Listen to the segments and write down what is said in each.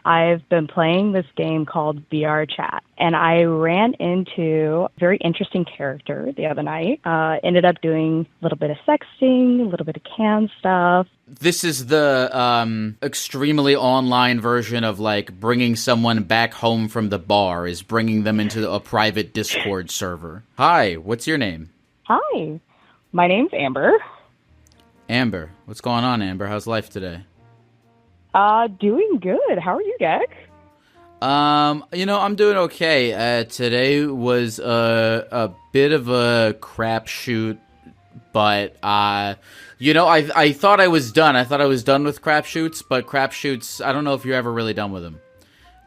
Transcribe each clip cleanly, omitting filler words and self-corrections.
I've been playing this game called VRChat, and I ran into a very interesting character the other night. Ended up doing a little bit of sexting, a little bit of cam stuff. This is the extremely online version of like bringing someone back home from the bar is bringing them into a private Discord server. Hi, what's your name? Hi, my name's Amber. Amber. What's going on, Amber? How's life today? Doing good. How are you, Geck? I'm doing okay. Today was a bit of a crapshoot, but I thought I was done. I thought I was done with crapshoots, but crapshoots, I don't know if you're ever really done with them.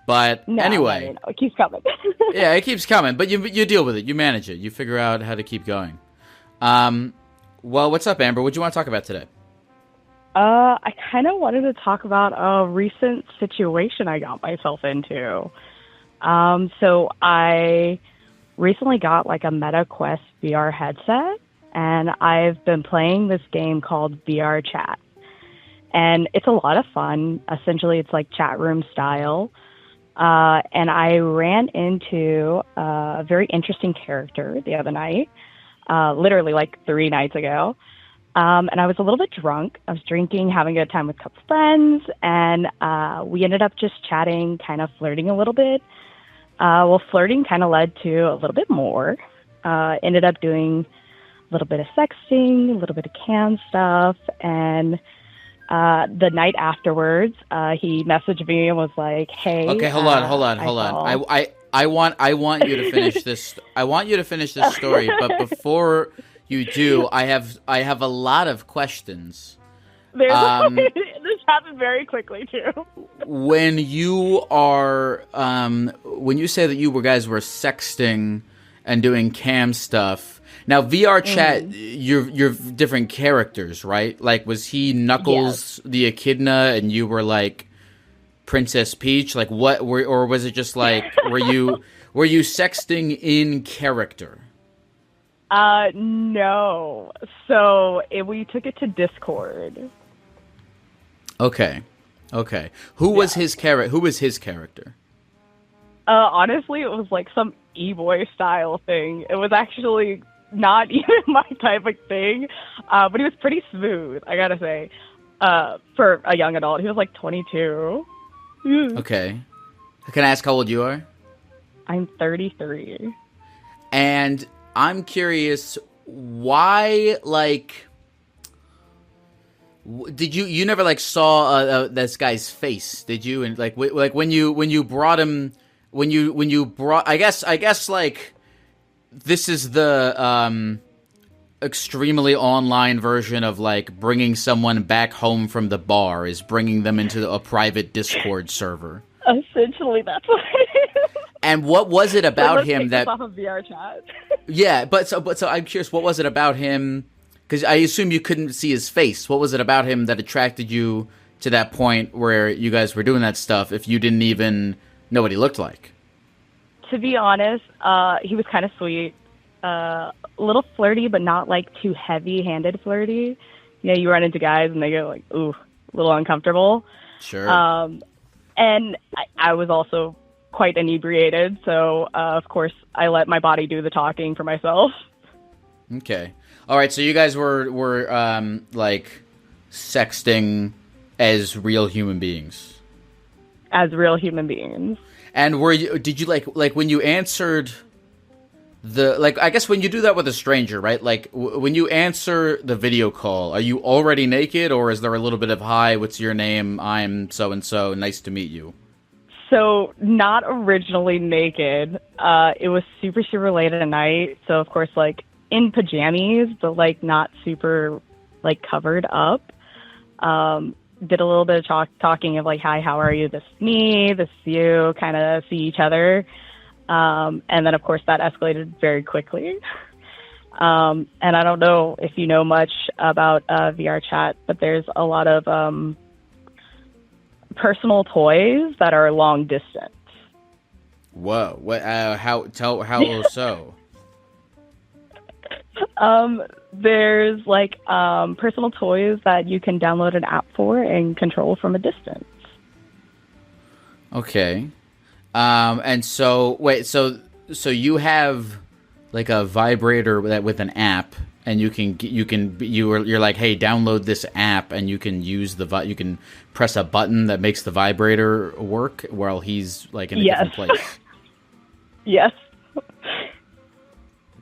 But No, anyway, no, it keeps coming. yeah, it keeps coming, but you deal with it. You manage it. You figure out how to keep going. Well, what's up, Amber? What do you want to talk about today? I kind of wanted to talk about a recent situation I got myself into. So I recently got like a Meta Quest VR headset, and I've been playing this game called VRChat. And it's a lot of fun. Essentially, it's like chat room style. And I ran into a very interesting character the other night, literally like 3 nights ago. And I was a little bit drunk. I was drinking, having a good time with a couple friends, and we ended up just chatting, kind of flirting a little bit. Well, flirting kind of led to a little bit more. Ended up doing a little bit of sexting, a little bit of cam stuff, and the night afterwards, he messaged me and was like, "Hey, okay, hold on. I want you to finish this. I want you to finish this story, but before you do, I have a lot of questions. This happened very quickly too. When you are, when you say that you guys were sexting and doing cam stuff, now VRChat, you're different characters, right? Like, was he Knuckles the Echidna, and you were like Princess Peach? Like, or was it just like were you sexting in character? No. So we took it to Discord. Okay. Who was his character? Who was his character? Honestly, it was like some e-boy style thing. It was actually not even my type of thing, but he was pretty smooth, I gotta say, for a young adult. He was like 22. Okay. Can I ask how old you are? I'm 33. And I'm curious, why, like, did you never like saw this guy's face, did you? And like when you brought him, I guess like this is the extremely online version of like bringing someone back home from the bar is bringing them into a private Discord server. Essentially, that's what it is. And what was it about him that? Off of VRChat. Yeah, but so I'm curious. What was it about him? Because I assume you couldn't see his face. What was it about him that attracted you to that point where you guys were doing that stuff? If you didn't even know what he looked like. To be honest, he was kind of sweet, a little flirty, but not like too heavy-handed flirty. You know, you run into guys and they get like, ooh, a little uncomfortable. Sure. And I was also quite inebriated, so of course I let my body do the talking for myself. Okay. All right. So you guys were like sexting as real human beings. As real human beings. And did you like when you answered I guess when you do that with a stranger, right? Like when you answer the video call, are you already naked, or is there a little bit of, hi, what's your name? I'm so and so, nice to meet you. So not originally naked. It was super, super late at night. So of course, like in pajamas, but like not super like covered up. Did a little bit of talking of like, hi, how are you? This is me, this is you, kind of see each other. And then of course that escalated very quickly. And I don't know if you know much about VRChat, but there's a lot of personal toys that are long distance. Whoa! What? How so? There's like personal toys that you can download an app for and control from a distance. Okay. And so wait, so you have like a vibrator with an app, and you're like, hey, download this app, and you can use you can press a button that makes the vibrator work while he's like in a different place. Yes.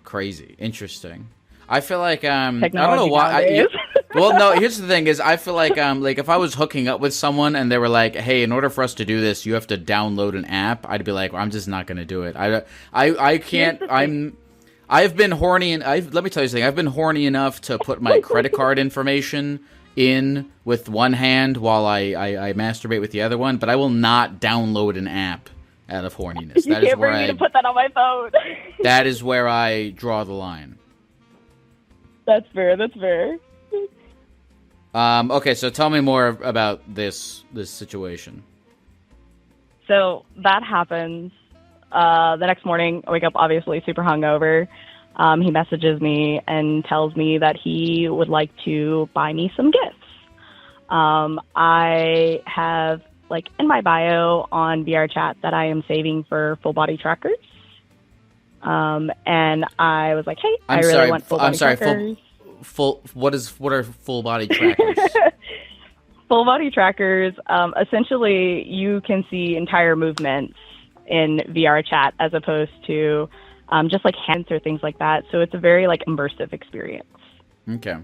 Crazy, interesting. I feel like I Technology don't know why. nowadays. Well, no. Here's the thing: is I feel like if I was hooking up with someone and they were like, "Hey, in order for us to do this, you have to download an app," I'd be like, well, "I'm just not going to do it. I can't. I've been horny, and let me tell you something. I've been horny enough to put my credit card information in with one hand while I masturbate with the other one, but I will not download an app out of horniness. You can't bring me to put that on my phone. That is where I draw the line. That's fair. That's fair. Okay, so tell me more about this situation. So that happens. The next morning, I wake up obviously super hungover. He messages me and tells me that he would like to buy me some gifts. I have, like, in my bio on VRChat that I am saving for full body trackers. And I was like, hey, I really want full body trackers. What are full body trackers? Full body trackers, essentially you can see entire movements in VRChat as opposed to just like hands or things like that. So it's a very like immersive experience. Okay.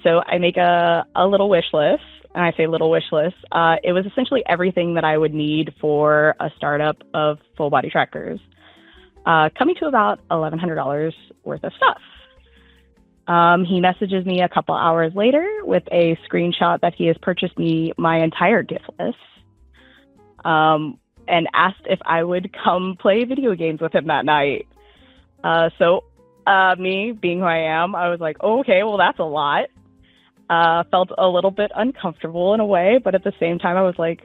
So I make a little wish list, and I say little wish list. It was essentially everything that I would need for a startup of full body trackers, coming to about $1,100 worth of stuff. He messages me a couple hours later with a screenshot that he has purchased me my entire gift list, and asked if I would come play video games with him that night. So me, being who I am, I was like, oh, okay, well, that's a lot. Felt a little bit uncomfortable in a way, but at the same time, I was like,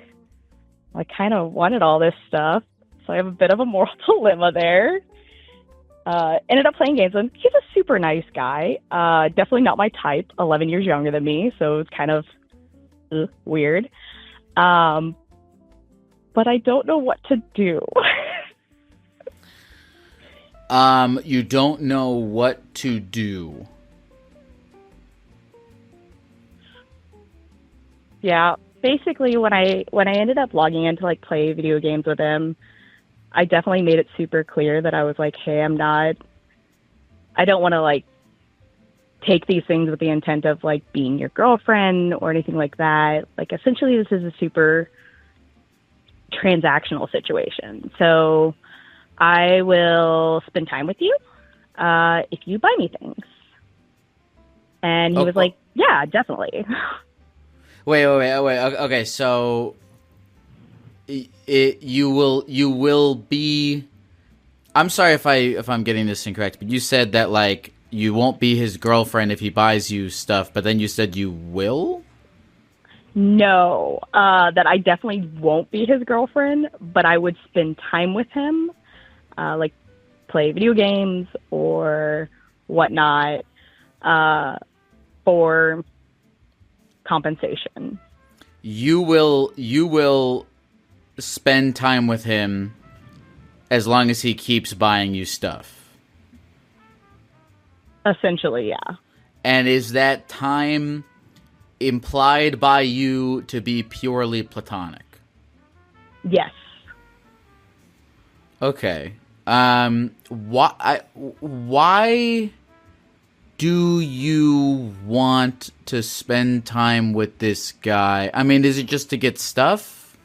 I kind of wanted all this stuff. So I have a bit of a moral dilemma there. Ended up playing games with him. He's a super nice guy. Definitely not my type, 11 years younger than me, so it's kind of weird. But I don't know what to do. You don't know what to do. Yeah, basically when I ended up logging in to like play video games with him, I definitely made it super clear that I was like, hey, I don't want to like take these things with the intent of like being your girlfriend or anything like that. Like, essentially this is a super transactional situation. So I will spend time with you if you buy me things. And he was like, yeah, definitely. Wait. Okay, so you will be. I'm sorry if I'm getting this incorrect, but you said that like you won't be his girlfriend if he buys you stuff, but then you said you will? No, that I definitely won't be his girlfriend, but I would spend time with him, like play video games or whatnot, for compensation. You will spend time with him as long as he keeps buying you stuff. Essentially, yeah. And is that time implied by you to be purely platonic? Yes. Okay. Why do you want to spend time with this guy? I mean, is it just to get stuff?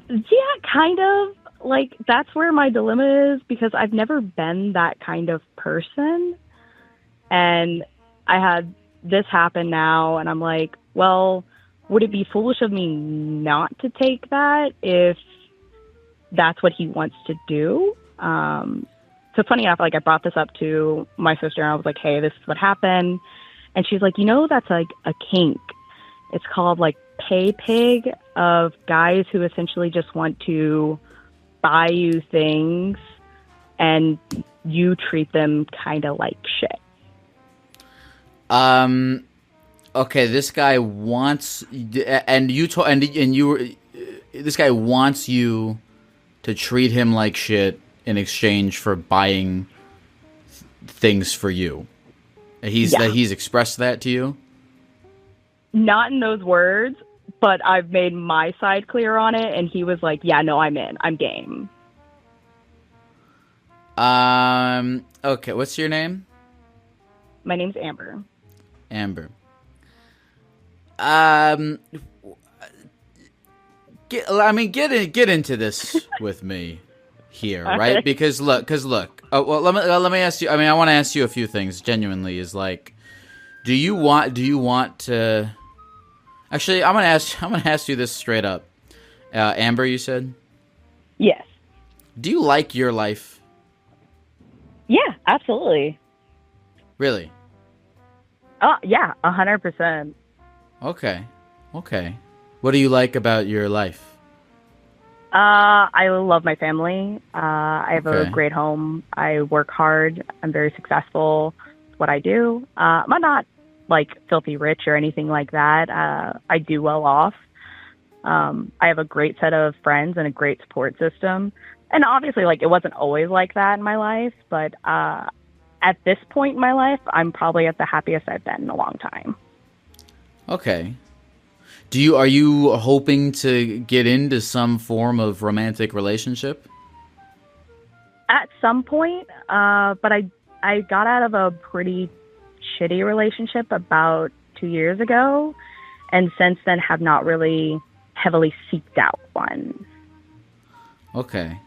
Yeah, kind of. Like, that's where my dilemma is, because I've never been that kind of person. And I had this happen now, and I'm like, well, would it be foolish of me not to take that if that's what he wants to do? So funny enough, like, I brought this up to my sister, and I was like, hey, this is what happened. And she's like, that's like a kink. It's called like pay pig, of guys who essentially just want to buy you things and you treat them kind of like shit. Okay, this guy wants, and you told, and you were, this guy wants you to treat him like shit in exchange for buying things for you. He's expressed that to you? Not in those words, but I've made my side clear on it, and he was like, yeah, no, I'm in. I'm game. Okay, what's your name? My name's Amber. Amber. Get into this with me here, right? Because look. Well, let me ask you. I mean, I want to ask you a few things. Genuinely, is like, do you want to? Actually, I'm gonna ask you this straight up. Amber, you said? Yes. Do you like your life? Yeah, absolutely. Really? Yeah, 100%. Okay. What do you like about your life? I love my family. I have a great home. I work hard. I'm very successful at what I do. I'm not like filthy rich or anything like that. I do well off. I have a great set of friends and a great support system. And obviously, like, it wasn't always like that in my life, but at this point in my life, I'm probably at the happiest I've been in a long time. Okay. Are you hoping to get into some form of romantic relationship? At some point, but I got out of a pretty shitty relationship about 2 years ago, and since then have not really heavily seeked out one. Okay.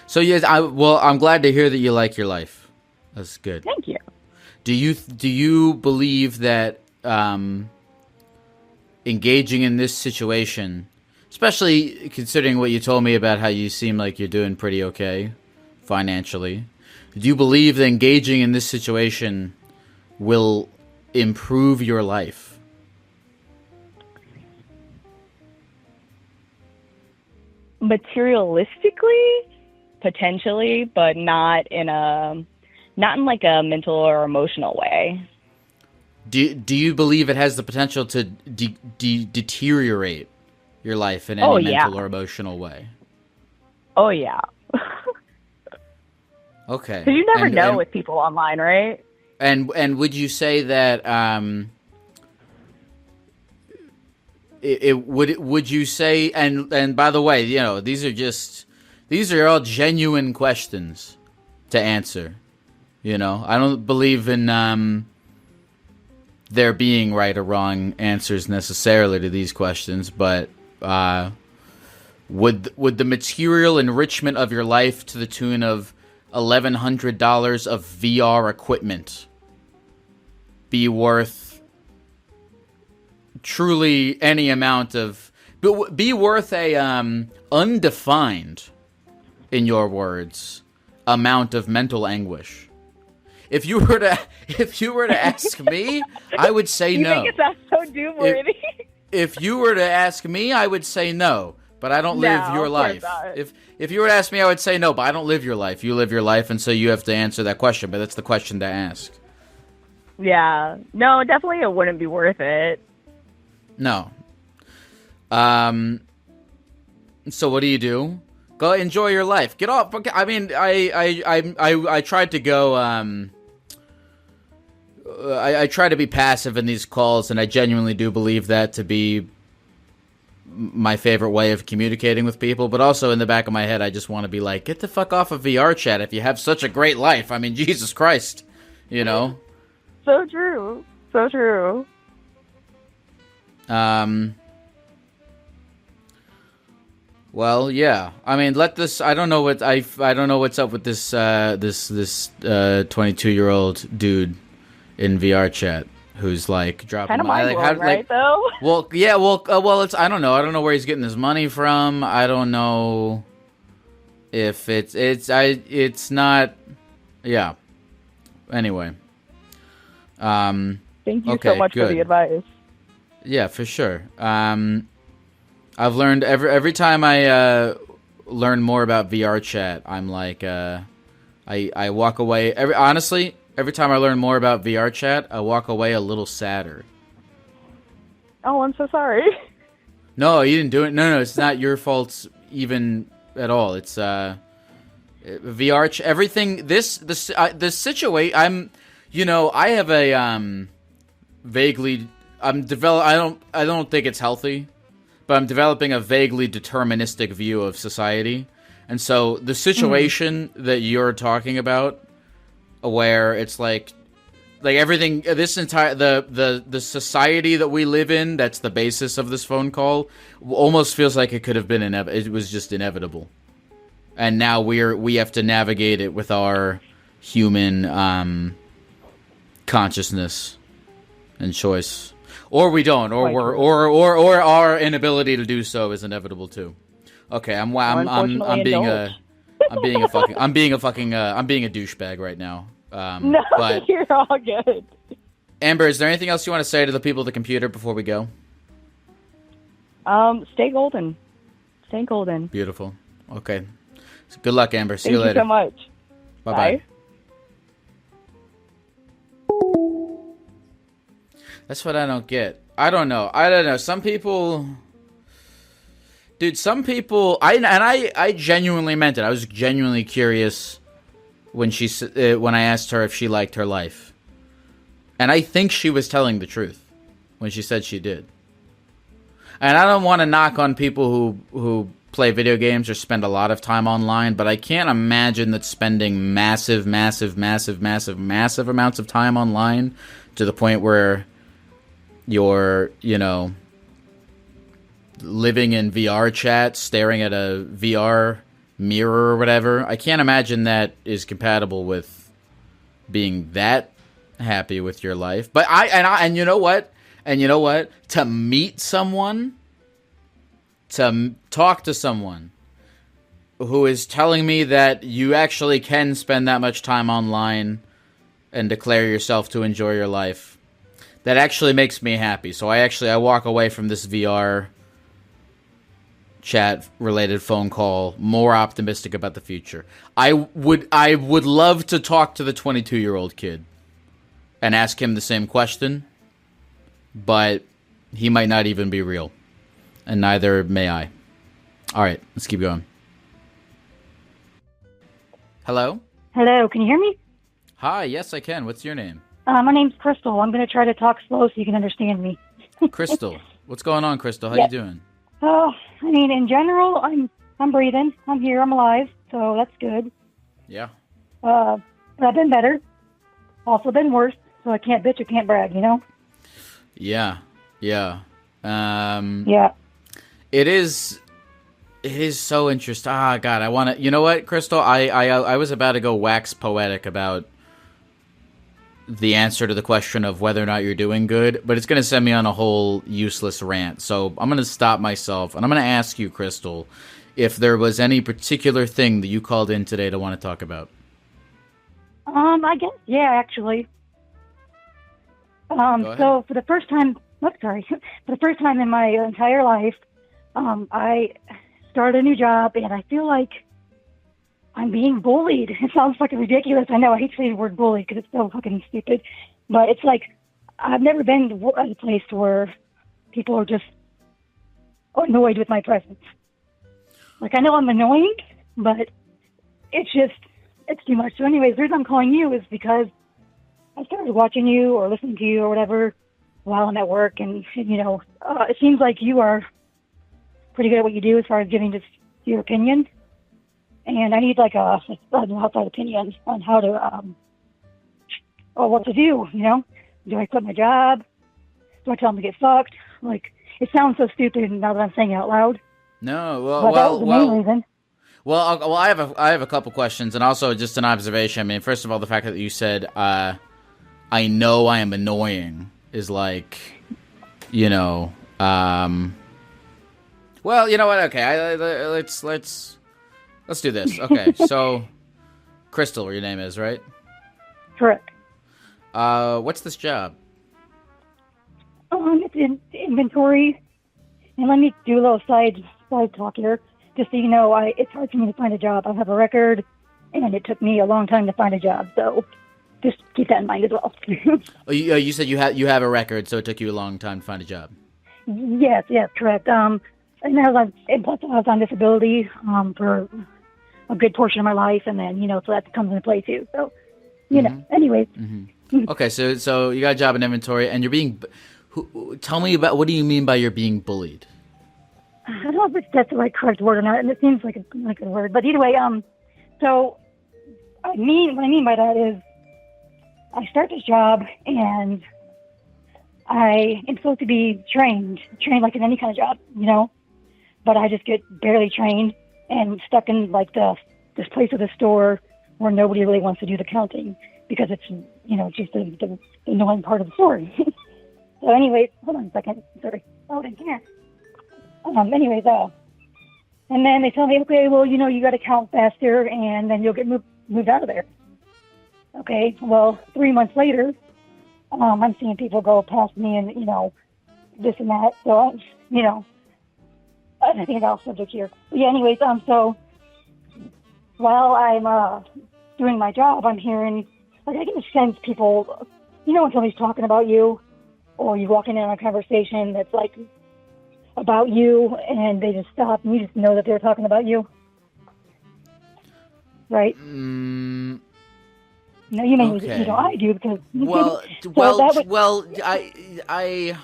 So yes, I'm glad to hear that you like your life. That's good. Thank you. Do you believe that engaging in this situation, especially considering what you told me about how you seem like you're doing pretty okay financially, do you believe that engaging in this situation will improve your life? Materialistically, potentially, but not in like a mental or emotional way. Do you believe it has the potential to deteriorate your life in any mental or emotional way? Oh, yeah. Okay. So you never know with people online, right? And would you say that would you say, and by the way, you know, these are all genuine questions to answer. You know, I don't believe in there being right or wrong answers necessarily to these questions, but would the material enrichment of your life to the tune of $1,100 of VR equipment be worth truly any amount of, be worth a undefined, in your words, amount of mental anguish? If you were to ask me, I would say no. You think it's so doom-worthy? If you were to ask me, I would say no. But I don't live your life. If you were to ask me, I would say no. But I don't live your life. You live your life, and so you have to answer that question. But that's the question to ask. Yeah. No, definitely, it wouldn't be worth it. No. So what do? Go enjoy your life. Get off. I mean, I tried to go. I try to be passive in these calls, and I genuinely do believe that to be my favorite way of communicating with people. But also in the back of my head, I just want to be like, get the fuck off of VRChat if you have such a great life. I mean, Jesus Christ, you know. So true. So true. Well, yeah. I mean, I don't know what's up with this 22-year-old dude in VRChat who's like dropping kind of mind-blowing, right? Though. Well, yeah. Well, it's I don't know. I don't know where he's getting his money from. I don't know if it's not. Yeah. Anyway. Thank you so much for the advice. Yeah, for sure. I've learned every time I learn more about VRChat, I'm like, I walk away. Every time I learn more about VRChat, I walk away a little sadder Oh, I'm so sorry. No, you didn't do it. No, it's not your fault even at all. It's VR. Everything. The situation. I have a vaguely. I don't think it's healthy, but I'm developing a vaguely deterministic view of society, and so the situation that you're talking about, where it's like everything, this entire the society that we live in, that's the basis of this phone call, almost feels like it could have been it was just inevitable, and now we have to navigate it with our human consciousness and choice, or we don't, or our inability to do so is inevitable too. Okay, I'm being a douchebag right now. No, but you're all good. Amber, is there anything else you want to say to the people of the computer before we go? Stay golden. Stay golden. Beautiful. Okay. So good luck, Amber. See you later. Thank you so much. Bye-bye. Bye. That's what I don't get. I don't know. Some people... Dude, I genuinely meant it. I was genuinely curious when I asked her if she liked her life. And I think she was telling the truth when she said she did. And I don't want to knock on people who play video games or spend a lot of time online, but I can't imagine that spending massive amounts of time online to the point where you're, living in VRChat, staring at a VR mirror or whatever. I can't imagine that is compatible with being that happy with your life. But and you know what? To meet someone, to talk to someone who is telling me that you actually can spend that much time online and declare yourself to enjoy your life, that actually makes me happy. So I walk away from this VR chat related phone call more optimistic about the future. I would love to talk to the 22-year-old kid and ask him the same question, but he might not even be real, and neither may I. All right, let's keep going. Hello? Hello, can you hear me? Hi, yes I can. What's your name? My name's Crystal. I'm going to try to talk slow so you can understand me. Crystal. What's going on, Crystal? How you doing? In general, I'm breathing. I'm here. I'm alive. So that's good. Yeah. But I've been better. Also been worse. So I can't bitch or can't brag, Yeah. Yeah. Yeah. It is so interesting. Ah, God, I want to... You know what, Crystal? I was about to go wax poetic about the answer to the question of whether or not you're doing good, but it's going to send me on a whole useless rant. So I'm going to stop myself, and I'm going to ask you, Crystal, if there was any particular thing that you called in today to want to talk about. I guess, yeah, actually. So for the first time, for the first time in my entire life, I started a new job, and I feel like I'm being bullied. It sounds fucking ridiculous. I know, I hate saying the word bullied because it's so fucking stupid. But it's like, I've never been to a place where people are just annoyed with my presence. Like, I know I'm annoying, but it's too much. So anyways, the reason I'm calling you is because I started watching you or listening to you or whatever while I'm at work. And it seems like you are pretty good at what you do as far as giving just your opinion. And I need like an outside opinion on how to, what to do, Do I quit my job? Do I tell them to get fucked? Like, it sounds so stupid now that I'm saying it out loud. No, that was the main reason. Well, I have a couple questions, and also just an observation. I mean, first of all, the fact that you said, I know I am annoying is like, well, you know what? Okay, let's do this. Okay, so Crystal, your name is, right? Correct. What's this job? It's in inventory. And let me do a little side talk here. Just so you know, it's hard for me to find a job. I have a record, and it took me a long time to find a job. So just keep that in mind as well. You said you have a record, so it took you a long time to find a job. Yes, yes, correct. And plus I was on disability for a good portion of my life, and then so that comes into play too. So anyways. Okay, so you got a job in inventory, and you're being. Tell me about what do you mean by you're being bullied? I don't know if that's the right correct word or not, and it seems like a word, but either way, so what I mean by that is I start this job and I am supposed to be trained like in any kind of job, but I just get barely trained and stuck in like this place of the store where nobody really wants to do the counting because it's just the annoying part of the story. So anyways, hold on a second. Sorry. Oh, in here. Anyways, and then they tell me, okay, well, you got to count faster, and then you'll get moved out of there. Okay, well, 3 months later, I'm seeing people go past me and, this and that. So, I think it's off subject here. But yeah, anyways, so while I'm doing my job, I'm hearing, like, I can sense people, when somebody's talking about you, or you walking in on a conversation that's like about you, and they just stop, and you just know that they're talking about you, right? No, you mean Okay. I do because I did I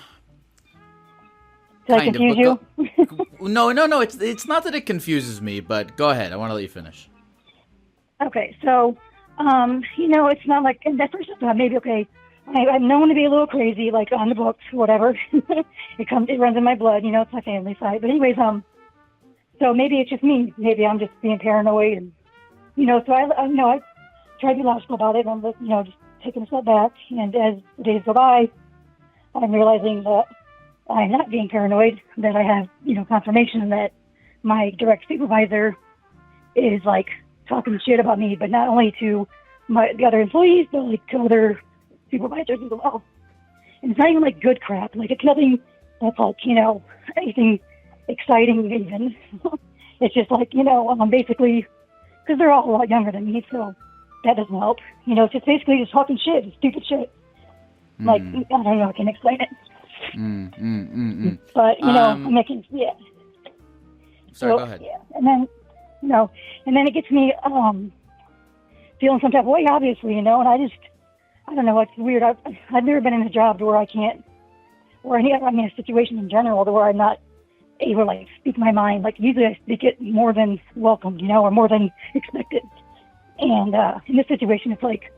kind confuse of. you? No. It's not that it confuses me, but go ahead. I want to let you finish. Okay, so it's not like, and at first I thought maybe I'm known to be a little crazy, like on the books, whatever. It runs in my blood, it's my family side. But anyways, so maybe it's just me. Maybe I'm just being paranoid, and so I try to be logical about it. And just taking a step back. And as the days go by, I'm realizing that I'm not being paranoid. That I have confirmation that my direct supervisor is like talking shit about me, but not only to the other employees, but like to other supervisors as well. And it's not even like good crap. Like it's nothing that's like, anything exciting even. It's just like, basically, because they're all a lot younger than me, so that doesn't help. It's just basically just talking shit, stupid shit. Like, I don't know, I can explain it. But, I'm making, yeah. Sorry, go ahead. Yeah. And then, and then it gets me feeling some type of way, obviously, and I don't know, it's weird. I've never been in a job to where I can't, or a situation in general to where I'm not able to like speak my mind. Like usually I speak it more than welcomed, or more than expected. And in this situation, it's like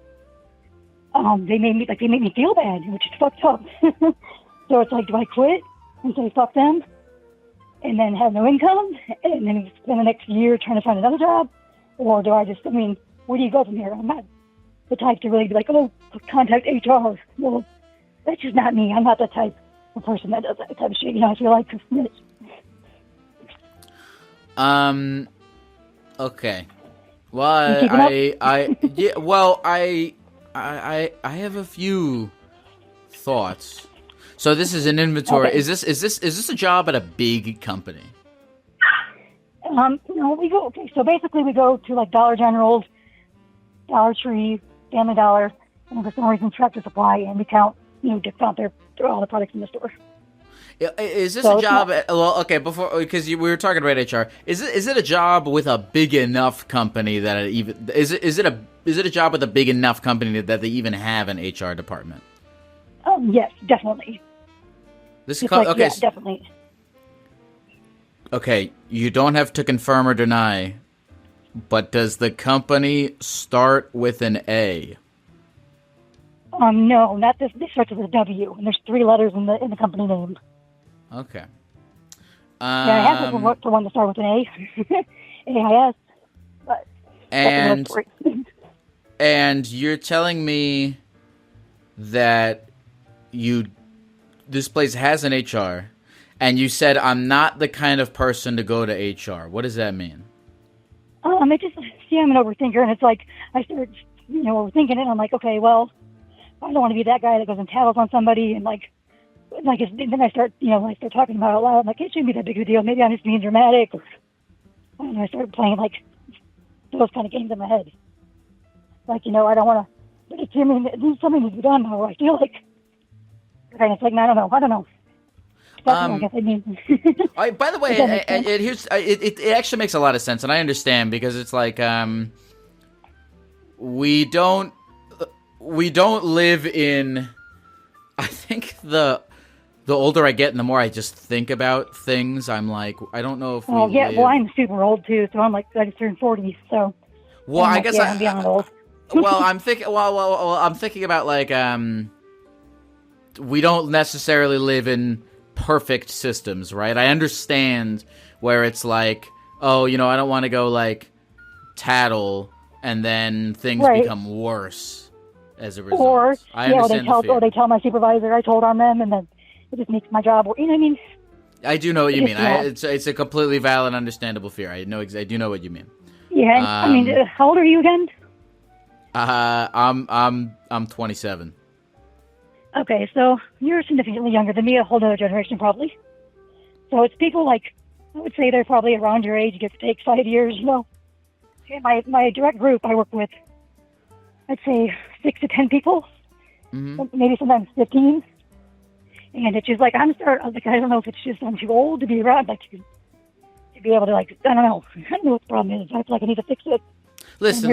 they made me feel bad, which is fucked up. So it's like, do I quit and say fuck them, and then have no income, and then spend the next year trying to find another job, or do I just? Where do you go from here? I'm not the type to really be like, oh, contact HR. Well, that's just not me. I'm not the type of person that does that type of shit. I feel like a snitch. Okay. Well, I have a few thoughts. So this is an inventory. Okay. Is this a job at a big company? No, we go. Okay, so basically we go to like Dollar General, Dollar Tree, Family Dollar, and for some reason Tractor Supply, and we count, just count all the products in the store. Is this a job? Because we were talking about HR. Is it a job with a big enough company that it even is it a job with a big enough company that they even have an HR department? Yes, definitely. Okay, definitely. Okay, you don't have to confirm or deny, but does the company start with an A? No, not this. This starts with a W, and there's 3 letters in the company name. Okay. Yeah, I have for one to start with an A. AIS. But and you're telling me that this place has an HR, and you said I'm not the kind of person to go to HR. What does that mean? I'm an overthinker, and it's like I start, overthinking it. And I'm like, okay, well, I don't want to be that guy that goes and tattles on somebody, and then I start, I start talking about it out loud. I'm like, it shouldn't be that big of a deal. Maybe I'm just being dramatic. Or, I don't know. I started playing like those kind of games in my head. Like, I don't want to. But something needs to be done. Or I feel like, and it's like, I don't know. I guess I mean. By the way, it actually makes a lot of sense, and I understand because it's like we don't live in. I think the older I get and the more I just think about things, I'm like, I don't know if. Oh yeah, well I'm super old too, so I'm like I just turned 40, so. Well, I guess I'm beyond old. Well, I'm thinking. Well, I'm thinking about like we don't necessarily live in perfect systems, right? I understand where it's like, oh, I don't want to go like tattle, and then things become worse as a result. Or they tell my supervisor I told on them, and then it just makes my job. You know what I mean? I do know what you mean. It's a completely valid, understandable fear. I do know what you mean. Yeah, I mean, how old are you again? I'm 27. Okay, so you're significantly younger than me, a whole other generation probably. So it's people like, I would say they're probably around your age, give or take 5 years, In my direct group I work with, I'd say 6 to 10 people, maybe sometimes 15. And it's just like, I don't know if it's just I'm too old to be around, like to be able to like, I don't know what the problem is. I feel like I need to fix it. Listen,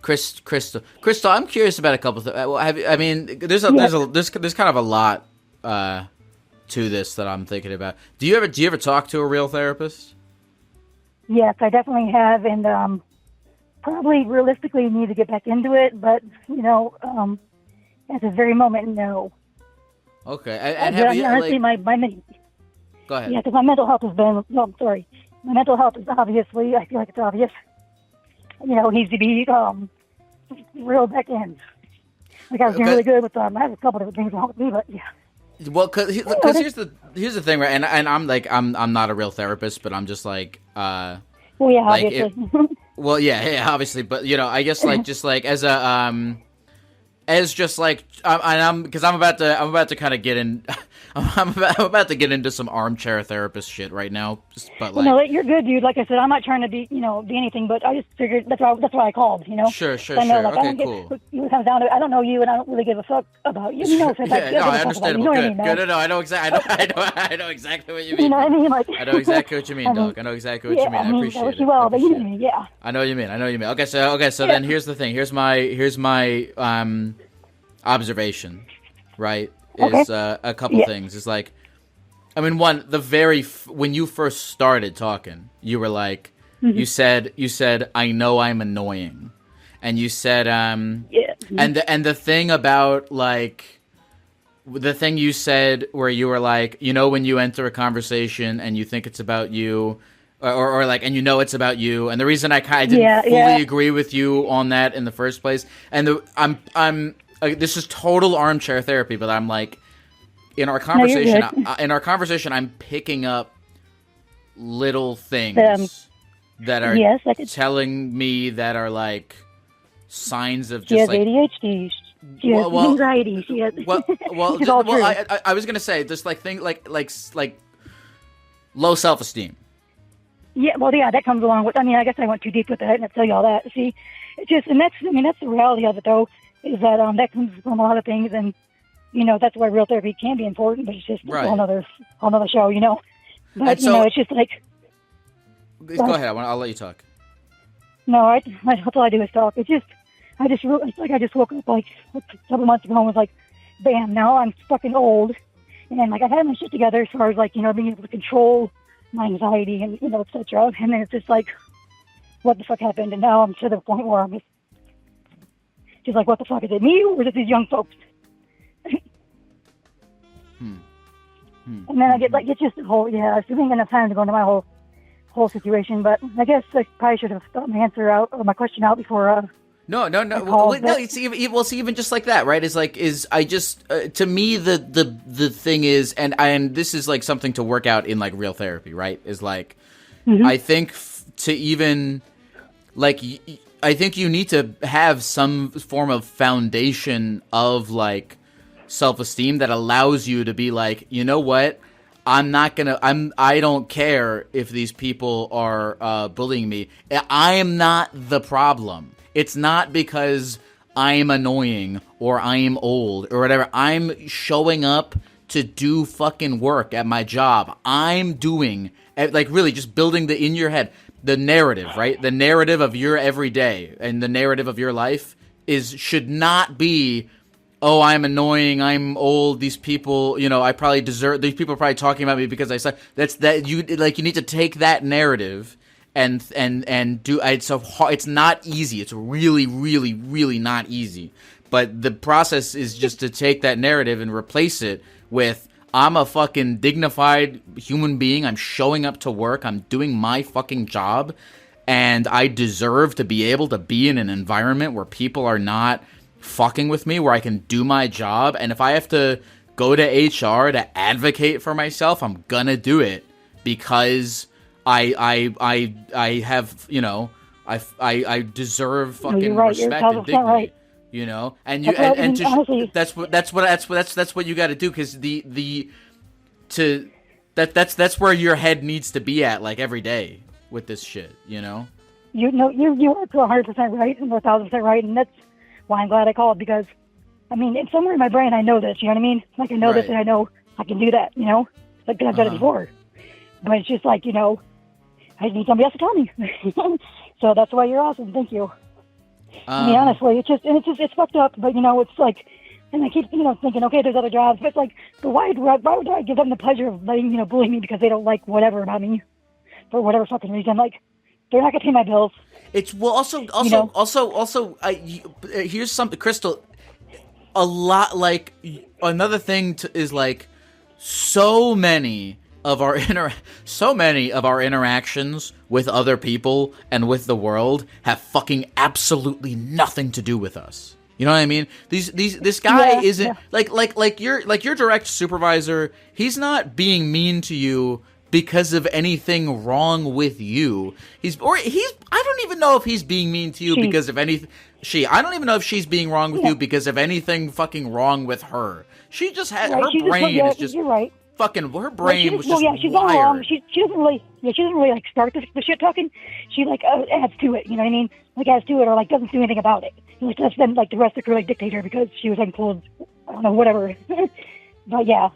Crystal, I'm curious about a couple things. There's kind of a lot to this that I'm thinking about. Do you ever talk to a real therapist? Yes, I definitely have, and probably realistically need to get back into it, but at this very moment, no. Okay, and have you honestly, like... my Go ahead. Yeah, because my mental health has been. No, I'm sorry. My mental health is obviously. I feel like it's obvious. Needs to be reeled back in. Like I was doing really good with. I have a couple different things to help me, but yeah. Well, because here's the thing, right? And I'm like I'm not a real therapist, but I'm just like. Well, yeah, obviously. Well, yeah, obviously, but I guess like just like as a as just like I'm about to kind of get in. I'm about to get into some armchair therapist shit right now, but like. No, you're good, dude. Like I said, I'm not trying to be anything, but I just figured that's why I called. Sure. Okay, cool. It comes down to I don't know you, and I don't really give a fuck about you. I understand. Good. No, I know exactly. I know exactly what you mean. You know what I mean? Like, I know exactly what you mean, dog. I know exactly what you mean. I appreciate it. Well, but you know what I mean, yeah. I know what you mean. Okay, so then here's the thing. Here's my observation, right? Is a couple things. It's like, I mean, one, when you first started talking, you were like, you said, I know I'm annoying, and you said, and the thing about like, the thing you said where you were like, when you enter a conversation and you think it's about you, or like, and it's about you, and the reason I kind of didn't fully agree with you on that in the first place, and I'm this is total armchair therapy, but I'm like, in our conversation, I'm picking up little things that are telling me that are like signs of just like ADHD. She has anxiety. She has. I was gonna say this like thing like low self-esteem. Yeah, well, yeah, that comes along with. I mean, I guess I went too deep with that, and I tell you all that. See, it's just, and that's the reality of it, though, is that that comes from a lot of things, and that's why real therapy can be important, but it's just a whole nother show, But so, it's just like. Go ahead. I'll let you talk. No, that's all I do is talk. It's like I just woke up like a couple months ago and was like, bam! Now I'm fucking old, and like I've had my shit together as far as like being able to control my anxiety and etc. And then it's just like, what the fuck happened? And now I'm to the point where I'm just like, what the fuck is it? Me or is it these young folks? And then I get like it's just a whole I didn't enough time to go into my whole situation, but I guess I probably should have thought my answer out or my question out before. No. It's even just like that, right? I just to me the thing is, and this is like something to work out in like real therapy, right? Is like I think to even like I think you need to have some form of foundation of like self-esteem that allows you to be like, you know what? I don't care if these people are bullying me. I am not the problem. It's not because I'm annoying or I'm old or whatever. I'm showing up to do fucking work at my job. I'm doing, like, really just building in your head, the narrative, right? The narrative of your everyday and the narrative of your life should not be, oh, I'm annoying, I'm old, these people, I probably deserve, these people are probably talking about me because I suck. You need to take that narrative and do, it's not easy. It's really, really, really not easy. But the process is just to take that narrative and replace it with, I'm a fucking dignified human being. I'm showing up to work. I'm doing my fucking job. And I deserve to be able to be in an environment where people are not fucking with me, where I can do my job. And if I have to go to HR to advocate for myself, I'm gonna do it because I have, I deserve fucking respect and dignity. Right. And that's what you got to do, because that's where your head needs to be at, like, every day with this shit. You are 100% right and 1,000% right, and that's why I'm glad I called, because it's somewhere in my brain I know this. You know what I mean? Like, I know this, and I know I can do that. Like, 'cause I've done it before. But it's just like, I just need somebody else to tell me. So that's why you're awesome. Thank you. Honestly, it's fucked up, but it's like, and I keep, thinking, okay, there's other jobs, but it's like, but why would I give them the pleasure of letting, bully me because they don't like whatever about me for whatever fucking reason? Like, they're not gonna pay my bills. It's, well, also, here's something, Crystal, a lot, like, another thing is, like, so many of our interactions with other people and with the world have fucking absolutely nothing to do with us. You know what I mean? This guy isn't like your direct supervisor. He's not being mean to you because of anything wrong with you. I don't even know if he's being mean to you because of anything. I don't even know if she's being wrong with you because of anything fucking wrong with her. She just had her brain is just. You're right. Fucking, her brain was just she's wired. Wrong. She doesn't really like start the shit talking. She like adds to it. You know what I mean? Like, adds to it, or like doesn't do anything about it. Like, lets them, like, the rest of the crew, like, dictate her because she was like told, I don't know, whatever. But yeah,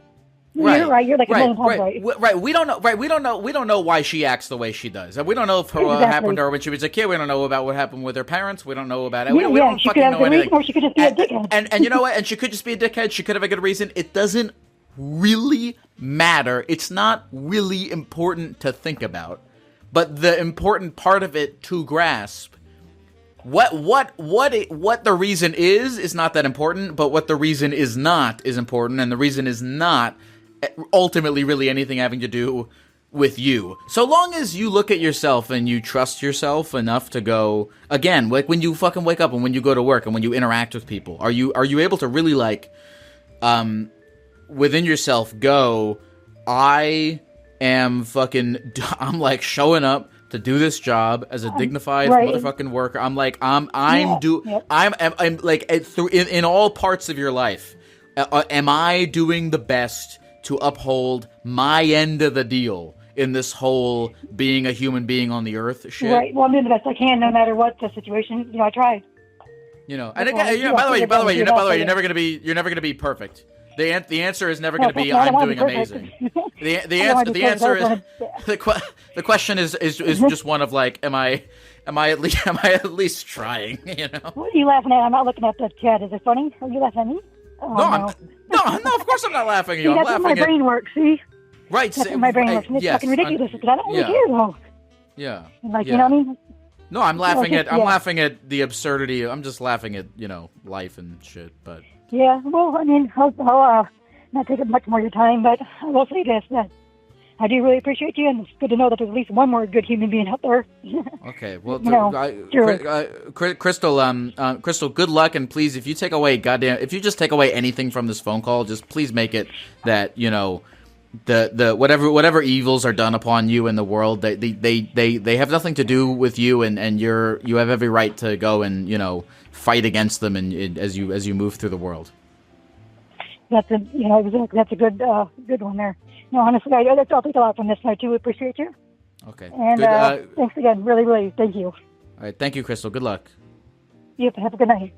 you're right. You're like a million times right. Right. We don't know. Right. We don't know why she acts the way she does. We don't know if what happened to her when she was a kid. We don't know about what happened with her parents. We don't know about it. We don't she fucking could know anything. Or she could just be a dickhead. And you know what? And she could just be a dickhead. She could have a good reason. It doesn't really matter. It's not really important to think about. But the important part of it to grasp, what the reason is not that important, but what the reason is not is important, and the reason is not ultimately really anything having to do with you. So long as you look at yourself and you trust yourself enough to go, again, like when you fucking wake up and when you go to work and when you interact with people, are you able to really, like, within yourself go, I'm like showing up to do this job as a dignified motherfucking worker. I'm like, I'm like, in all parts of your life, am I doing the best to uphold my end of the deal in this whole being a human being on the earth shit? Right. Well, I'm doing the best I can, no matter what the situation. I tried. And again, by the way, you're never gonna be perfect. The answer is never going to be I'm doing amazing. The answer is the question is just one of, like, am I at least trying? What are you laughing at? I'm not looking at the chat. Is it funny? Are you laughing at me? Oh, no. Of course I'm not laughing at you. That's I'm how my brain works. See? Right. That's how my brain works. And it's fucking ridiculous because I don't really care though. Yeah. Like, you know what I mean? No, I'm laughing at the absurdity. I'm just laughing at life and shit. But yeah, well, I mean, I'll not take up much more of your time, but I will say this, that I do really appreciate you, and it's good to know that there's at least one more good human being out there. Okay, well, sure. Crystal, good luck, and please, if you just take away anything from this phone call, just please make it that, the whatever evils are done upon you in the world, they have nothing to do with you, and you have every right to go and fight against them as you move through the world. That's a good one there. No, honestly, I'll take a lot from this. I too appreciate you. Okay. And thanks again. Really, really, thank you. All right. Thank you, Crystal. Good luck. Yep. Have a good night.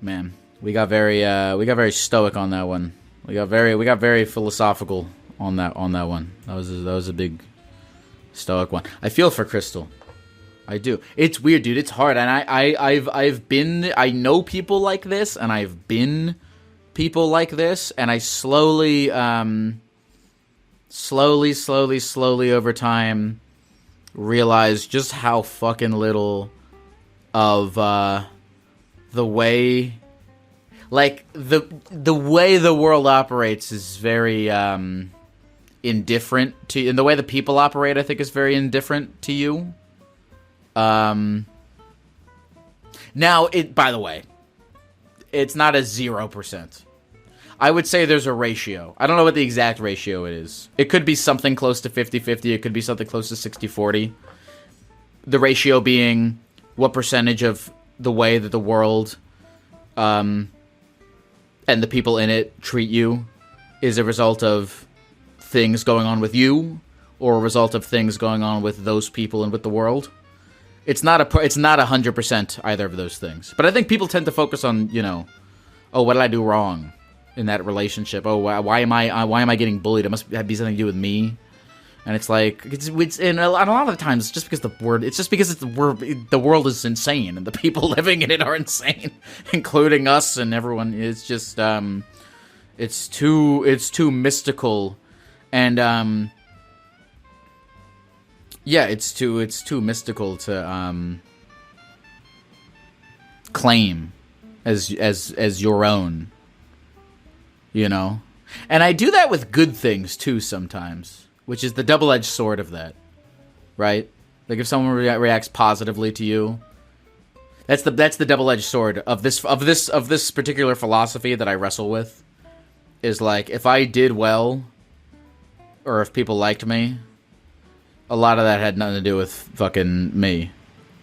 man. We got very stoic on that one. We got very philosophical on that one. That was a big stoic one. I feel for Crystal. I do. It's weird, dude. It's hard, and I know people like this, and I've been people like this, and I slowly over time realize just how fucking little of the way, like the way the world operates is very indifferent to, and the way the people operate, I think, is very indifferent to you. Now, by the way, it's not a 0%. I would say there's a ratio. I don't know what the exact ratio is. It could be something close to 50-50. It could be something close to 60-40. The ratio being what percentage of the way that the world and the people in it treat you is a result of things going on with you, or a result of things going on with those people and with the world. It's not 100% either of those things. But I think people tend to focus on, oh, what did I do wrong in that relationship? Oh, why am I getting bullied? It must be something to do with me. And it's like, and a lot of the times, just because the world is insane, and the people living in it are insane, including us and everyone. It's just, it's too mystical, and yeah, it's too mystical to claim as your own, And I do that with good things too sometimes, which is the double-edged sword of that, right? Like if someone reacts positively to you, that's the double-edged sword of this particular philosophy that I wrestle with. Is like, if I did well, or if people liked me, a lot of that had nothing to do with fucking me,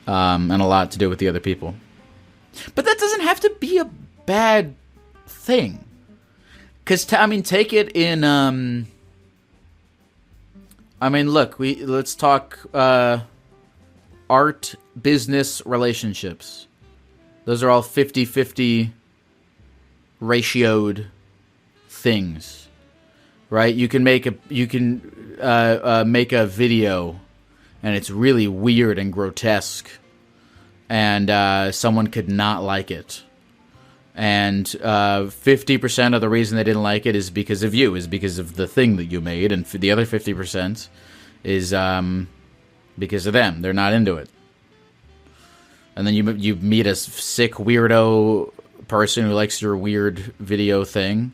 and a lot to do with the other people. But that doesn't have to be a bad thing. Because, take it in, look, let's talk art, business, relationships. Those are all 50-50 ratioed things, right? You can make a video, and it's really weird and grotesque, and someone could not like it. And 50% of the reason they didn't like it is because of you, is because of the thing that you made, and the other 50% is because of them. They're not into it. And then you meet a sick weirdo person who likes your weird video thing,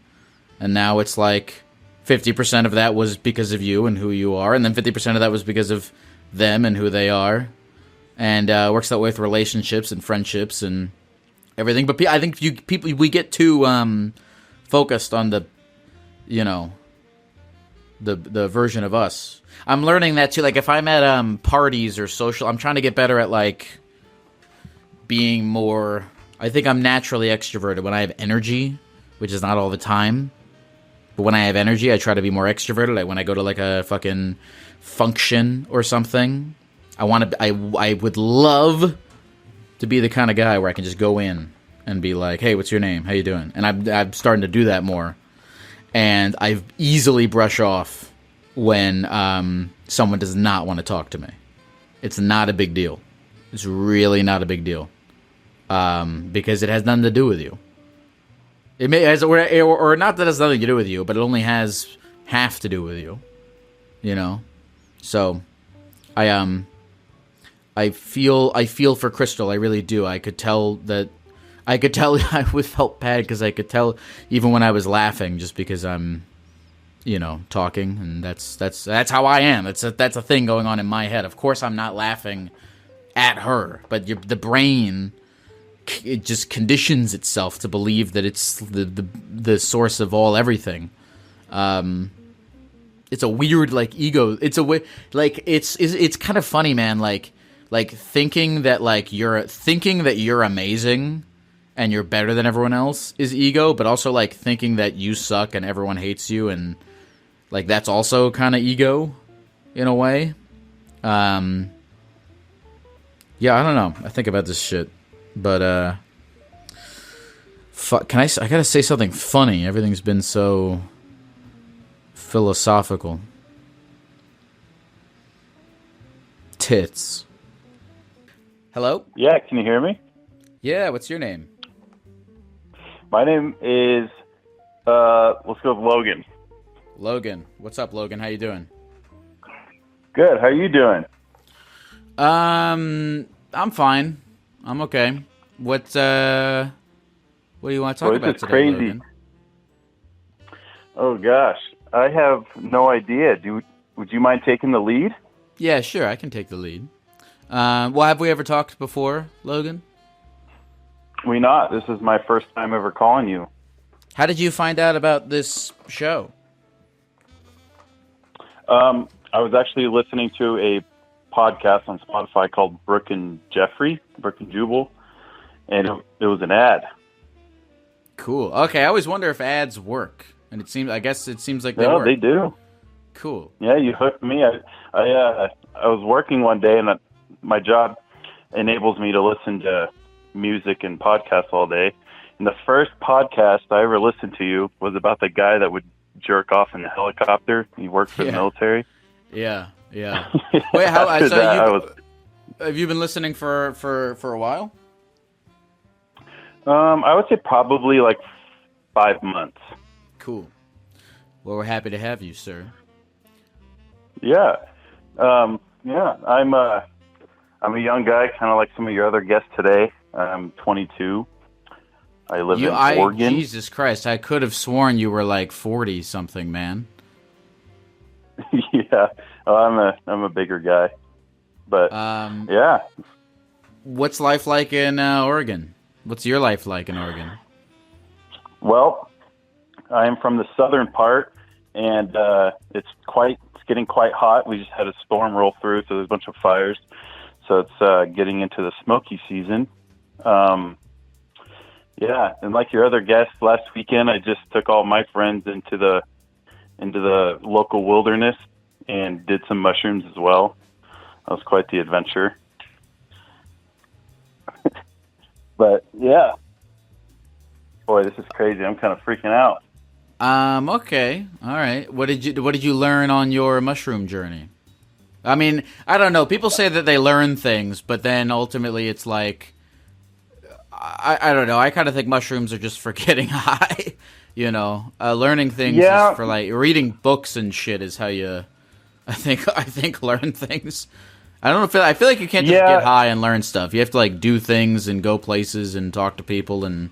and now it's like 50% of that was because of you and who you are, and then 50% of that was because of them and who they are, and works that way with relationships and friendships and everything. But I think we get too focused on the version of us. I'm learning that too. Like if I'm at parties or social, I'm trying to get better at like being more. I think I'm naturally extroverted when I have energy, which is not all the time. But when I have energy, I try to be more extroverted. Like when I go to like a fucking function or something, I would love to be the kind of guy where I can just go in and be like, "Hey, what's your name? How you doing?" And I'm starting to do that more. And I easily brush off when someone does not want to talk to me. It's not a big deal. It's really not a big deal, because it has nothing to do with you. It may or not that it has nothing to do with you, but it only has half to do with you. So I feel for Crystal. I really do. I could tell I would felt bad because I could tell even when I was laughing, just because I'm talking, and that's how I am. That's a thing going on in my head. Of course I'm not laughing at her, but the brain, it just conditions itself to believe that it's the source of everything. It's a weird ego. It's a way it's kind of funny, man. Like thinking that you're amazing and you're better than everyone else is ego, but also thinking that you suck and everyone hates you, and that's also kind of ego in a way. Yeah, I don't know. I think about this shit. But I gotta say something funny. Everything's been so philosophical. Tits. Hello? Yeah, can you hear me? Yeah, what's your name? My name is, let's go with Logan. Logan. What's up, Logan? How you doing? Good. How are you doing? I'm fine. I'm okay. What do you want to talk about today, crazy. Logan? Oh, gosh. I have no idea. Would you mind taking the lead? Yeah, sure. I can take the lead. Well, have we ever talked before, Logan? We not. This is my first time ever calling you. How did you find out about this show? I was actually listening to a podcast on Spotify called Brooke and Jubal, and it was an ad. Cool. Okay, I always wonder if ads work, and I guess it seems like they work. They do. Cool. Yeah, you hooked me. I was working one day, and my job enables me to listen to music and podcasts all day. And the first podcast I ever listened to was about the guy that would jerk off in a helicopter. He worked for the military. Yeah. Wait, have you been listening for a while? I would say probably like 5 months. Cool. Well, we're happy to have you, sir. Yeah. Yeah. I'm a young guy, kind of like some of your other guests today. I'm 22. I live in Oregon. Jesus Christ, I could have sworn you were like 40 something, man. Yeah. Well, I'm a bigger guy. But yeah. What's life like in Oregon? What's your life like in Oregon? Well, I am from the southern part, and it's getting quite hot. We just had a storm roll through, so there's a bunch of fires. So it's getting into the smoky season. Yeah, and like your other guests, last weekend I just took all my friends into the local wilderness and did some mushrooms as well. That was quite the adventure. But yeah, boy, this is crazy. I'm kind of freaking out. Okay, all right. What did you learn on your mushroom journey? I mean, I don't know. People say that they learn things, but then ultimately it's like, I don't know. I kind of think mushrooms are just for getting high. You know, learning things is for like reading books and shit is how you, I think learn things. I don't know. I feel like you can't just get high and learn stuff. You have to like do things and go places and talk to people and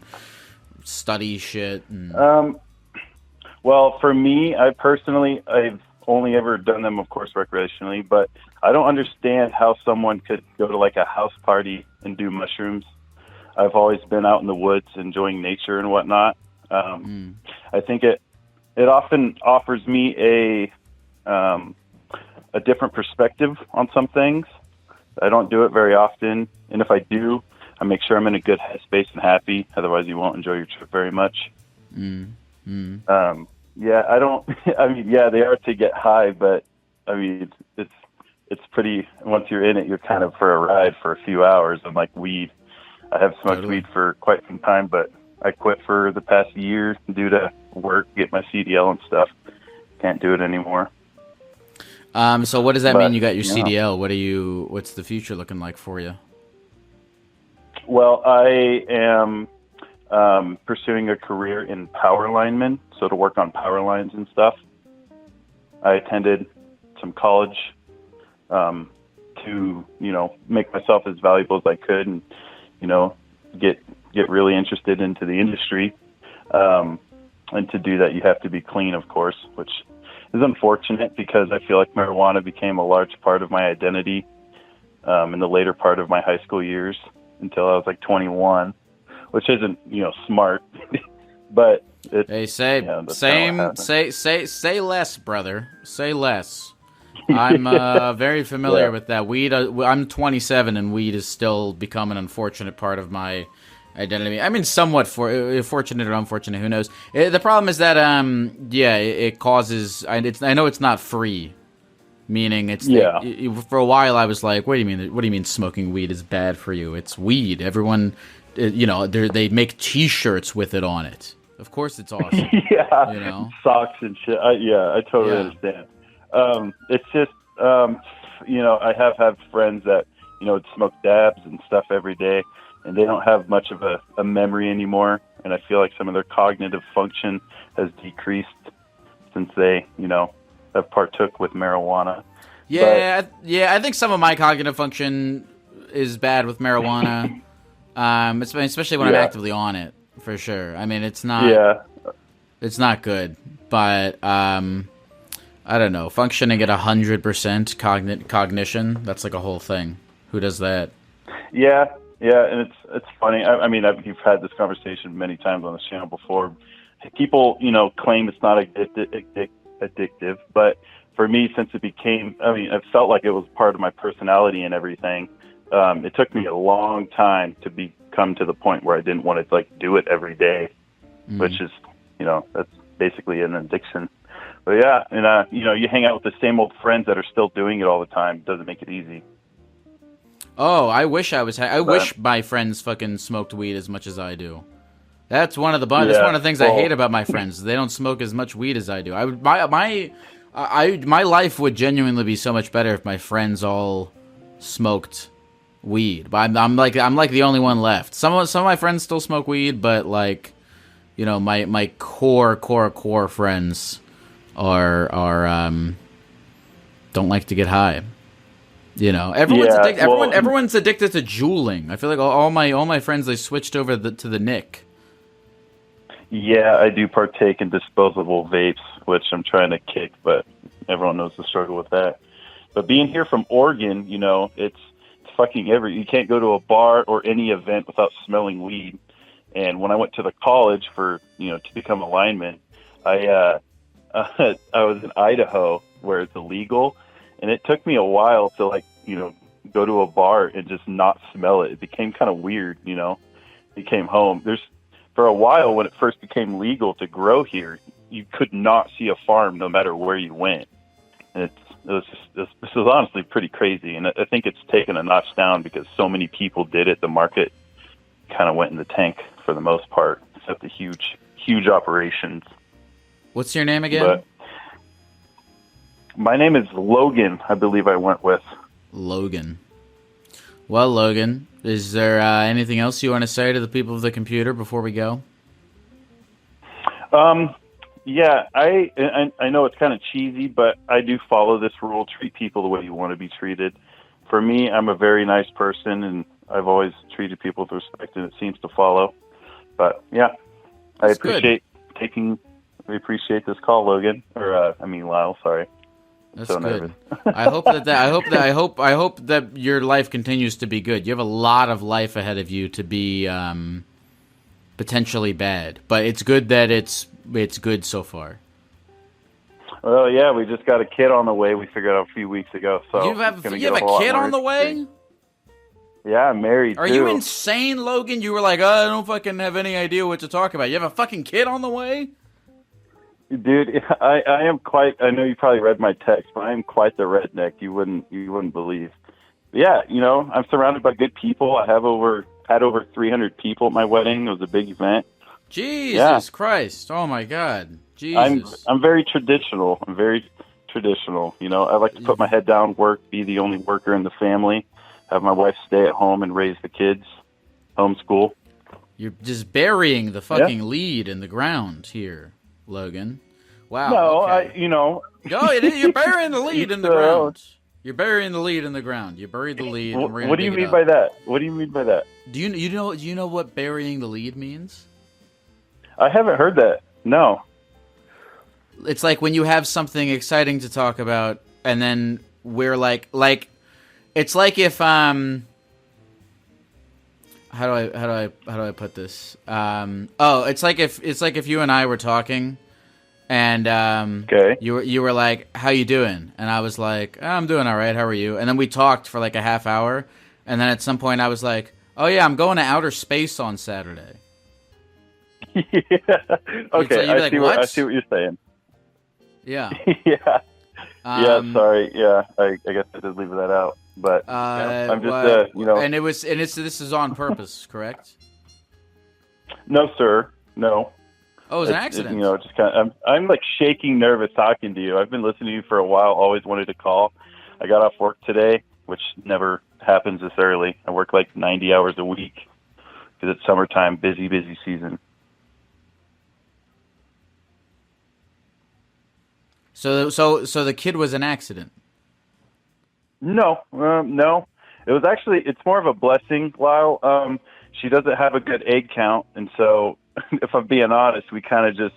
study shit. And... Well, for me, I've only ever done them, of course, recreationally, but I don't understand how someone could go to like a house party and do mushrooms. I've always been out in the woods enjoying nature and whatnot. I think it often offers me a different perspective on some things. I don't do it very often, and if I do, I make sure I'm in a good headspace and happy. Otherwise, you won't enjoy your trip very much. Yeah, I don't. I mean, yeah, they are to get high, but I mean, it's pretty. Once you're in it, you're kind of for a ride for a few hours. Unlike weed, I have smoked weed for quite some time, but I quit for the past year due to work, get my CDL and stuff. Can't do it anymore. So what does that mean? You got your CDL. What's the future looking like for you? Well, I am pursuing a career in power lineman, so to work on power lines and stuff. I attended some college to, make myself as valuable as I could and, get really interested into the industry. And to do that, you have to be clean, of course, which is unfortunate because I feel like marijuana became a large part of my identity in the later part of my high school years until I was like 21. Which isn't, smart, but it's... Hey, say less, brother. Say less. I'm very familiar with that. Weed, I'm 27, and weed is still become an unfortunate part of my identity. I mean, somewhat fortunate or unfortunate, who knows. The problem is that, it causes... I know it's not free, meaning it's... for a while, I was like, what do you mean smoking weed is bad for you? It's weed. Everyone... they make T-shirts with it on it. Of course, it's awesome. Yeah, you know, socks and shit. I totally understand. It's just, I have had friends that, would smoke dabs and stuff every day, and they don't have much of a memory anymore. And I feel like some of their cognitive function has decreased since they, have partook with marijuana. Yeah, I think some of my cognitive function is bad with marijuana, especially when I'm actively on it, for sure. I mean, it's not good, but I don't know, functioning at 100% cognition, that's like a whole thing. Who does that? Yeah, and it's funny. I mean, you've had this conversation many times on this channel before. People, claim it's not addictive, but for me, since it became, it felt like it was part of my personality and everything. It took me a long time to come to the point where I didn't want to do it every day, which is, that's basically an addiction. But yeah, and you hang out with the same old friends that are still doing it all the time. It doesn't make it easy. Oh, I wish I wish my friends fucking smoked weed as much as I do. That's one of the things I hate about my friends. They don't smoke as much weed as I do. My life would genuinely be so much better if my friends all smoked weed. But I'm like the only one left. Some of my friends still smoke weed, but my core friends are don't like to get high. Everyone's addicted to juuling. I feel like all my friends, they switched over to the Nick. Yeah, I do partake in disposable vapes, which I'm trying to kick, but everyone knows the struggle with that. But being here from Oregon, it's fucking you can't go to a bar or any event without smelling weed. And when I went to the college for, to become a lineman, I was in Idaho where it's illegal, and it took me a while to go to a bar and just not smell it. It became kind of weird, It came home. For a while, when it first became legal to grow here, you could not see a farm no matter where you went. And this was honestly pretty crazy. And I think it's taken a notch down because so many people did it. The market kind of went in the tank for the most part, except the huge operations. What's your name again? But my name is Logan, I believe I went with. Logan. Well, Logan, is there anything else you want to say to the people of the computer before we go? Yeah, I know it's kind of cheesy, but I do follow this rule: treat people the way you want to be treated. For me, I'm a very nice person, and I've always treated people with respect, and it seems to follow. But yeah, I appreciate this call, Logan, or Lyle. Sorry. That's so good. I hope that your life continues to be good. You have a lot of life ahead of you to be potentially bad, but it's good that it's good so far. Well, yeah, we just got a kid on the way. We figured out a few weeks ago. So you have a kid on the way? Yeah, I'm married. Are you insane, Logan? You were like, I don't fucking have any idea what to talk about. You have a fucking kid on the way? Dude, I am quite. I know you probably read my text, but I am quite the redneck. You wouldn't believe. But yeah, I'm surrounded by good people. I had over 300 people at my wedding. It was a big event. Jesus Christ! Oh my God, Jesus! I'm very traditional. I like to put my head down, work, be the only worker in the family, have my wife stay at home and raise the kids, homeschool. You're just burying the fucking lead in the ground here, Logan. Wow. No, okay. You're burying the lead in the ground. You're burying the lead in the ground. You buried the lead. What do you mean by that? What do you mean by that? Do you know what burying the lead means? I haven't heard that. No. It's like when you have something exciting to talk about, and then we're like it's like if how do I put this? It's like if you and I were talking, and okay. you were like, "How you doing?" And I was like, "I'm doing all right. How are you?" And then we talked for like a half hour, and then at some point I was like, "Oh yeah, I'm going to outer space on Saturday." Yeah. Okay, I see what you're saying. Yeah. Yeah. Sorry. Yeah, I guess I did leave that out. But I'm just this is on purpose, correct? No, sir. No. Oh, it was an accident. Just kind of, I'm like shaking nervous talking to you. I've been listening to you for a while, always wanted to call. I got off work today, which never happens this early. I work like 90 hours a week because it's summertime, busy season. So the kid was an accident. No. It was actually, it's more of a blessing, Lyle. She doesn't have a good egg count, and so if I'm being honest, we kind of just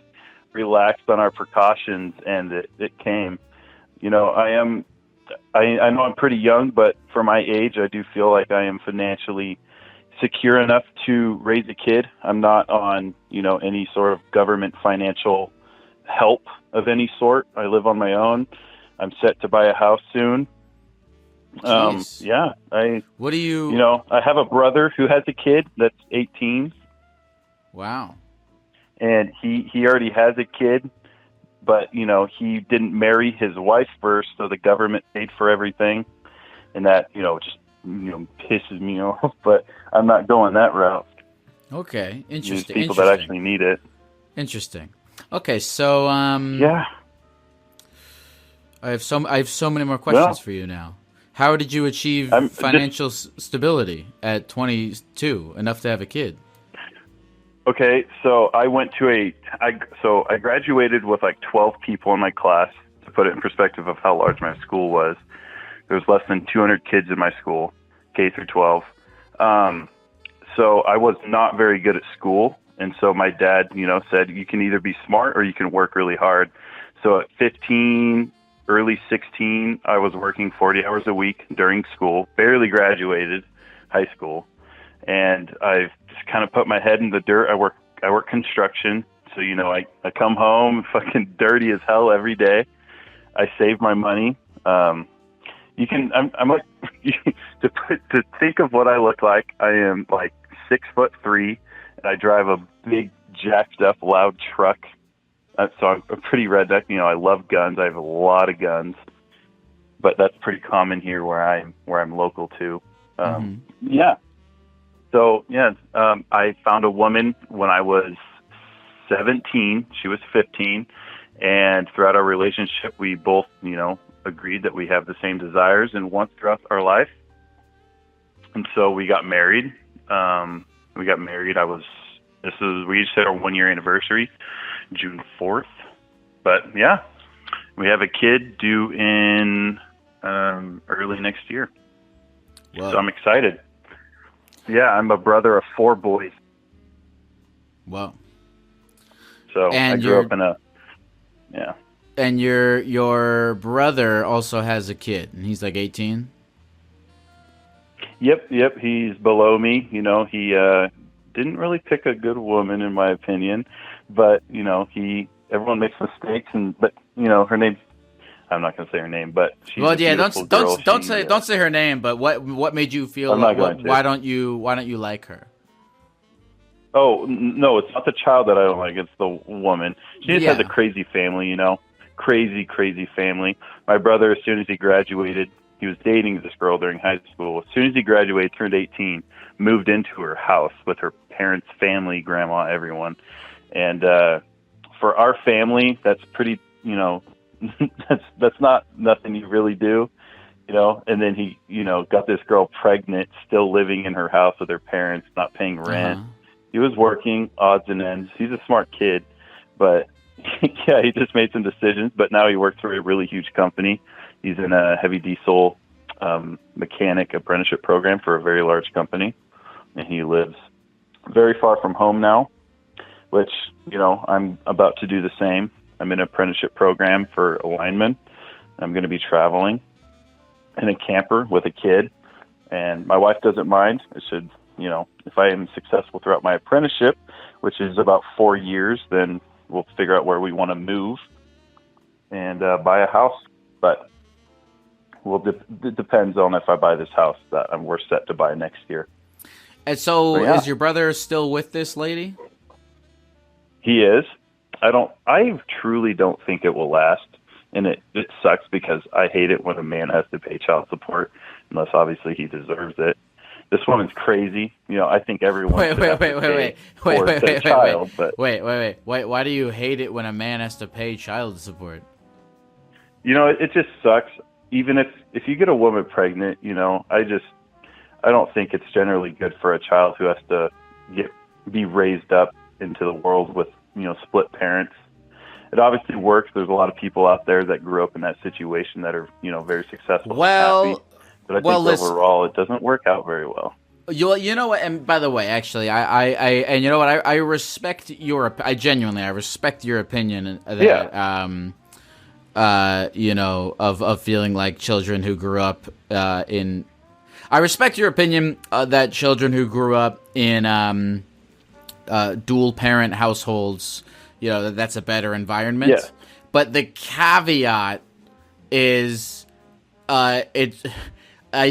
relaxed on our precautions, and it came. I know I'm pretty young, but for my age, I do feel like I am financially secure enough to raise a kid. I'm not on, any sort of government financial help of any sort. I live on my own. I'm set to buy a house soon. Jeez. What do you... I have a brother who has a kid that's 18. Wow. And he already has a kid, but, he didn't marry his wife first, so the government paid for everything. And that, just, pisses me off, but I'm not going that route. Okay, interesting. There's people that actually need it. Interesting. Okay, so, yeah. I have so many more questions for you now. How did you achieve financial stability at 22, enough to have a kid? Okay, so I went to I graduated with like 12 people in my class. To put it in perspective of how large my school was, there was less than 200 kids in my school, K through 12. So I was not very good at school, and so my dad, said you can either be smart or you can work really hard. So at 15. Early 16, I was working 40 hours a week during school, barely graduated high school. And I've just kind of put my head in the dirt. I work construction. So, I come home fucking dirty as hell every day. I save my money. I'm like, to think of what I look like, I am like 6'3", and I drive a big jacked up loud truck. So I'm pretty redneck. I love guns. I have a lot of guns, but that's pretty common here where I'm local to. Yeah. So I found a woman when I was 17. She was 15, and throughout our relationship, we both, agreed that we have the same desires and wants throughout our life. And so we got married. We just had our 1-year anniversary. June 4th. But yeah, we have a kid due in early next year. Whoa. So I'm excited. Yeah, I'm a brother of 4 boys. Wow. So I grew up in a... Yeah. And your brother also has a kid, and he's like 18? Yep. He's below me. He didn't really pick a good woman, in my opinion. But, everyone makes mistakes, but her name, I'm not going to say her name, but she's a beautiful girl. Don't say her name, but what made you feel why don't you like her? Oh, no, it's not the child that I don't like, it's the woman. She just has a crazy family, crazy family. My brother, as soon as he graduated, he was dating this girl during high school. As soon as he graduated, turned 18, moved into her house with her parents, family, grandma, everyone. And for our family, that's pretty, that's not nothing you really do, And then he, got this girl pregnant, still living in her house with her parents, not paying rent. He was working odds and ends. He's a smart kid, but yeah, he just made some decisions. But now he works for a really huge company. He's in a heavy diesel mechanic apprenticeship program for a very large company, and he lives very far from home now, which, I'm about to do the same. I'm in an apprenticeship program for a lineman. I'm going to be traveling in a camper with a kid, and my wife doesn't mind. I should, if I am successful throughout my apprenticeship, which is about 4 years, then we'll figure out where we want to move and buy a house. But it depends on if I buy this house that we're set to buy next year. And so is your brother still with this lady? He is. I truly don't think it will last. And it sucks because I hate it when a man has to pay child support, unless obviously he deserves it. this woman's crazy. You know, I think everyone Wait. should have to pay for their child. But Why do you hate it when a man has to pay child support? you know, it just sucks. Even if you get a woman pregnant, you know, I don't think it's generally good for a child who has to be raised up into the world with, you know, split parents. It obviously works. There's a lot of people out there that grew up in that situation that are, you know, very successful. Well, and happy. But I think overall it doesn't work out very well. You know what? And by the way, actually, and you know what? I respect I genuinely respect your opinion. You know, of feeling like children who grew up in. I respect your opinion that children who grew up in dual parent households, you know, that's a better environment. Yeah. But the caveat is, I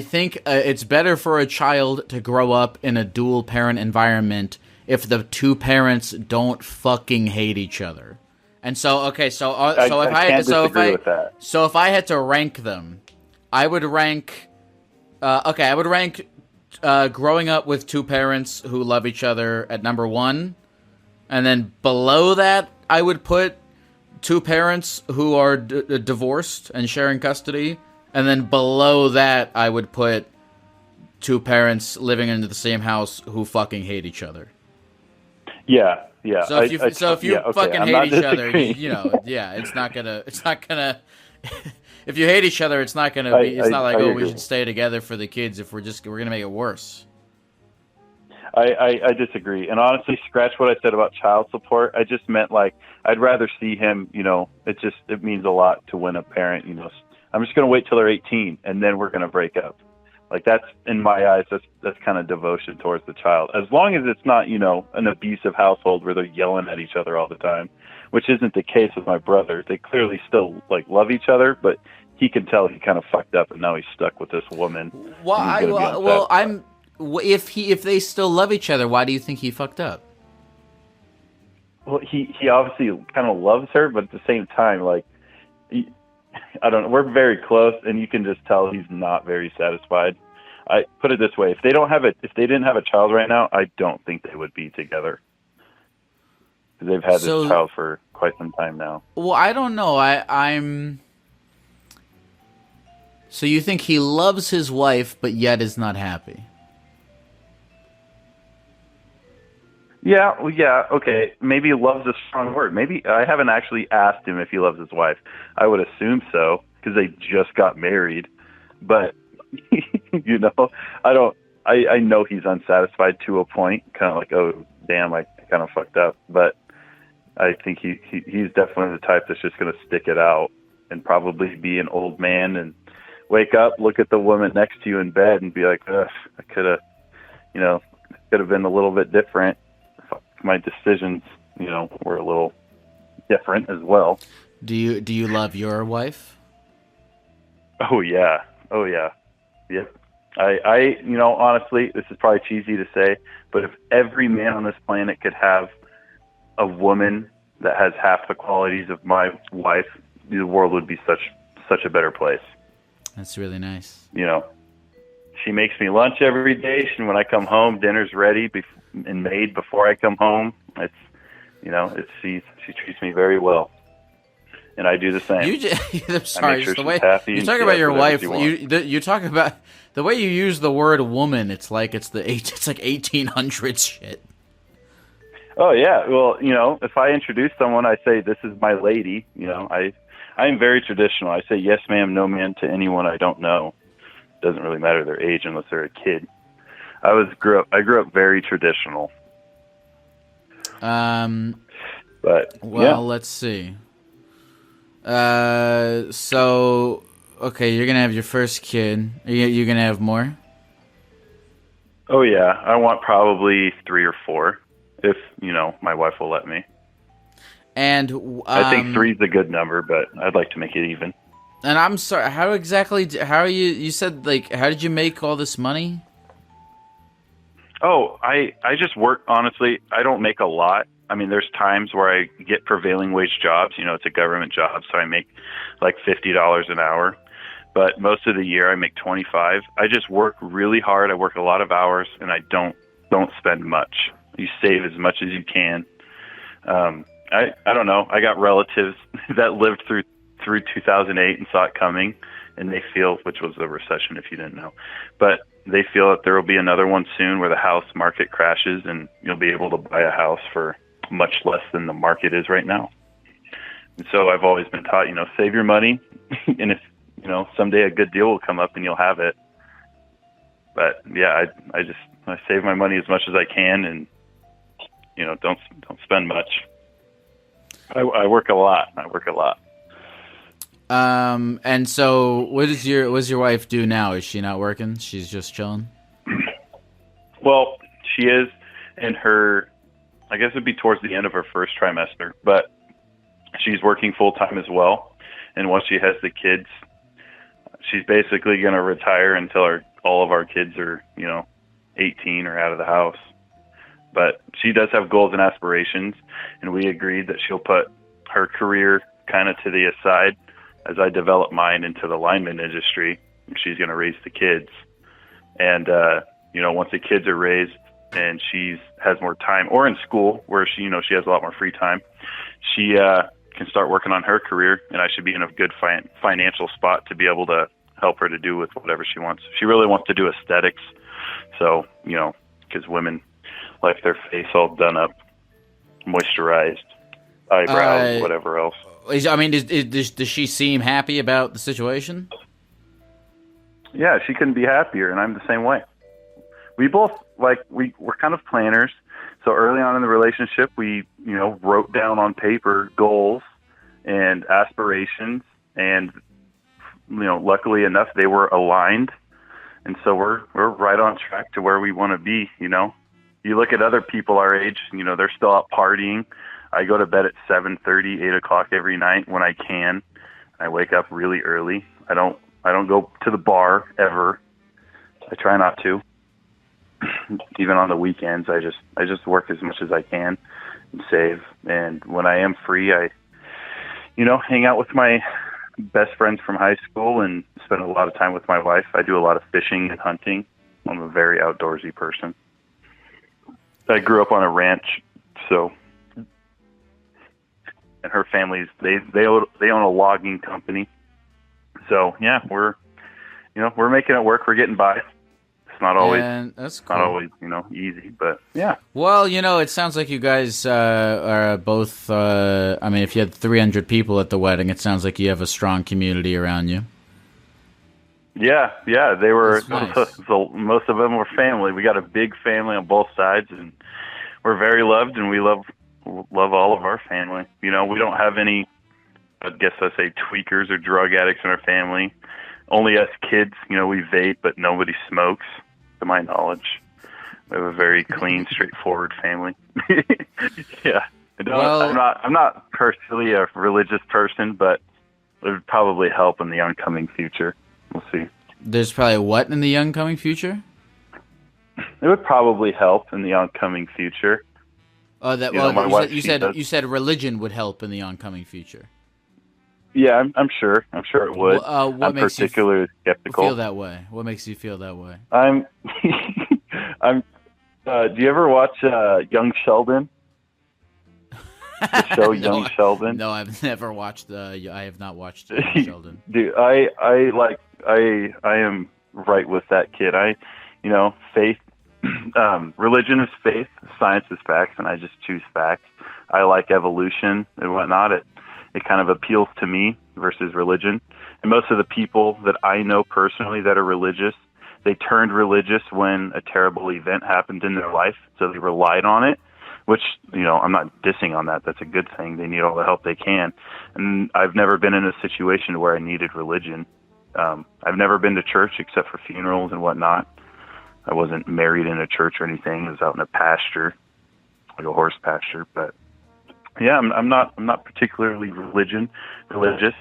think it's better for a child to grow up in a dual parent environment if the two parents don't fucking hate each other. And so, okay, so if I had to rank them, I would rank growing up with two parents who love each other at number 1, and then below that, I would put two parents who are divorced and sharing custody, and then below that, I would put two parents living in the same house who fucking hate each other. Yeah. So if you fucking hate each other, you know, yeah, it's not gonna. If you hate each other, it's not gonna be. It's not like, we should stay together for the kids. If we're gonna make it worse. I disagree, and honestly, scratch what I said about child support. I just meant like I'd rather see him. You know, it means a lot to win a parent. You know, I'm just gonna wait till they're 18, and then we're gonna break up. Like that's, in my eyes, that's kind of devotion towards the child. As long as it's not, you know, an abusive household where they're yelling at each other all the time, which isn't the case with my brother. They clearly still like love each other, but he can tell he kind of fucked up, and now he's stuck with this woman. If they still love each other, why do you think he fucked up? Well, he obviously kind of loves her, but at the same time, like, I don't know. We're very close, and you can just tell he's not very satisfied. I put it this way: if they didn't have a child right now, I don't think they would be together. They've had this child for quite some time now. Well, I don't know. I'm. So you think he loves his wife, but yet is not happy? Yeah, well, yeah, okay. Maybe love's a strong word. Maybe I haven't actually asked him if he loves his wife. I would assume so, because they just got married. But, you know, I know he's unsatisfied to a point, kind of like, oh, damn, I kind of fucked up. But I think he's definitely the type that's just going to stick it out and probably be an old man and wake up, look at the woman next to you in bed and be like, ugh, I could have been a little bit different. My decisions, you know, were a little different as well. Do you love your wife? Oh yeah. Yeah. I you know, honestly, this is probably cheesy to say, but if every man on this planet could have a woman that has half the qualities of my wife, the world would be such a better place. That's really nice. You know, she makes me lunch every day. When I come home, dinner's ready and made before I come home. It's, you know, she treats me very well, and I do the same. I'm sorry, the way you talk about your wife. You talk about the way you use the word "woman." It's like it's like 1800s shit. Oh yeah, well, you know, if I introduce someone, I say, "This is my lady." You know, I am very traditional. I say yes, ma'am, no, ma'am to anyone I don't know. It doesn't really matter their age unless they're a kid. I grew up very traditional. But yeah. Let's see. So okay, you're gonna have your first kid. You're gonna have more? Oh yeah, I want probably 3 or 4, if you know my wife will let me. And I think 3 is a good number, but I'd like to make it even. And I'm sorry, how are you? You said, like, how did you make all this money? Oh, I just work, honestly. I don't make a lot. I mean, there's times where I get prevailing wage jobs. You know, it's a government job, so I make like $50 an hour. but most of the year I make 25. I just work really hard. I work a lot of hours, and I don't spend much. You save as much as you can. I don't know. I got relatives that lived through 2008 and saw it coming, and they feel, which was the recession if you didn't know, but they feel that there will be another one soon where the house market crashes and you'll be able to buy a house for much less than the market is right now. And so I've always been taught, save your money, and if, someday a good deal will come up and you'll have it. But yeah, I save my money as much as I can, and don't spend much. I work a lot. And so what does your wife do now? Is she not working? She's just chilling? Well, she is in her, I guess it'd be towards the end of her first trimester, but she's working full time as well. And once she has the kids, she's basically going to retire until all of our kids are, 18 or out of the house. But she does have goals and aspirations, and we agreed that she'll put her career kind of to the aside as I develop mine into the lineman industry. She's going to raise the kids. And, once the kids are raised and she has more time, or in school where she has a lot more free time, she can start working on her career, and I should be in a good financial spot to be able to help her to do with whatever she wants. She really wants to do aesthetics. So, because women like their face all done up, moisturized, eyebrows, whatever else. Does she seem happy about the situation? Yeah, she couldn't be happier, and I'm the same way. We both, we're kind of planners. So early on in the relationship, we, wrote down on paper goals and aspirations, and, luckily enough, they were aligned. And so we're right on track to where we want to be, You look at other people our age, they're still out partying. I go to bed at 7:30, 8 o'clock every night when I can. I wake up really early. I don't go to the bar ever. I try not to. Even on the weekends, I just work as much as I can and save. And when I am free, I, hang out with my best friends from high school and spend a lot of time with my wife. I do a lot of fishing and hunting. I'm a very outdoorsy person. I grew up on a ranch, so, and her family's, they own a logging company. So yeah, we're making it work. We're getting by. It's not always, that's cool. Not always, easy, but yeah. Well, it sounds like you guys are both, if you had 300 people at the wedding, it sounds like you have a strong community around you. Yeah, they were, nice. So most of them were family. We got a big family on both sides, and we're very loved, and we love all of our family. We don't have any, I guess I say, tweakers or drug addicts in our family. Only us kids, we vape, but nobody smokes, to my knowledge. We have a very clean, straightforward family. Yeah. I'm not personally a religious person, but it would probably help in the oncoming future. We'll see. There's probably what in the oncoming future? It would probably help in the oncoming future. Oh, you said religion would help in the oncoming future. Yeah, I'm sure. I'm sure it would. I'm particularly skeptical. Feel that way? What makes you feel that way? I'm. Do you ever watch Young Sheldon? The show Young Sheldon. No, I've never watched. I have not watched Young Sheldon. Dude, I am right with that kid. Faith, religion is faith, science is facts, and I just choose facts. I like evolution and whatnot. It kind of appeals to me versus religion. And most of the people that I know personally that are religious, they turned religious when a terrible event happened in their life, so they relied on it. Which, I'm not dissing on that. That's a good thing. They need all the help they can. And I've never been in a situation where I needed religion. I've never been to church except for funerals and whatnot. I wasn't married in a church or anything. I was out in a pasture, like a horse pasture. But yeah, I'm not particularly religious,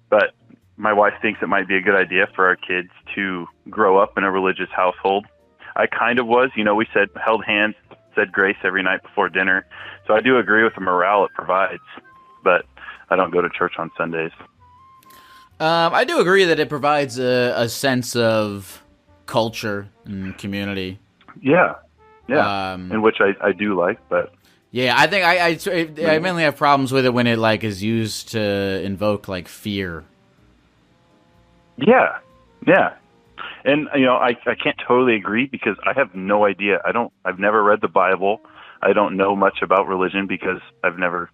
but my wife thinks it might be a good idea for our kids to grow up in a religious household. I kind of was. We held hands, said grace every night before dinner. So I do agree with the morale it provides, but I don't go to church on Sundays. I do agree that it provides a sense of culture and community. Yeah, in which I do like, but yeah, I think I mainly have problems with it when it like is used to invoke like fear. Yeah, and I can't totally agree because I have no idea. I've never read the Bible. I don't know much about religion because I've never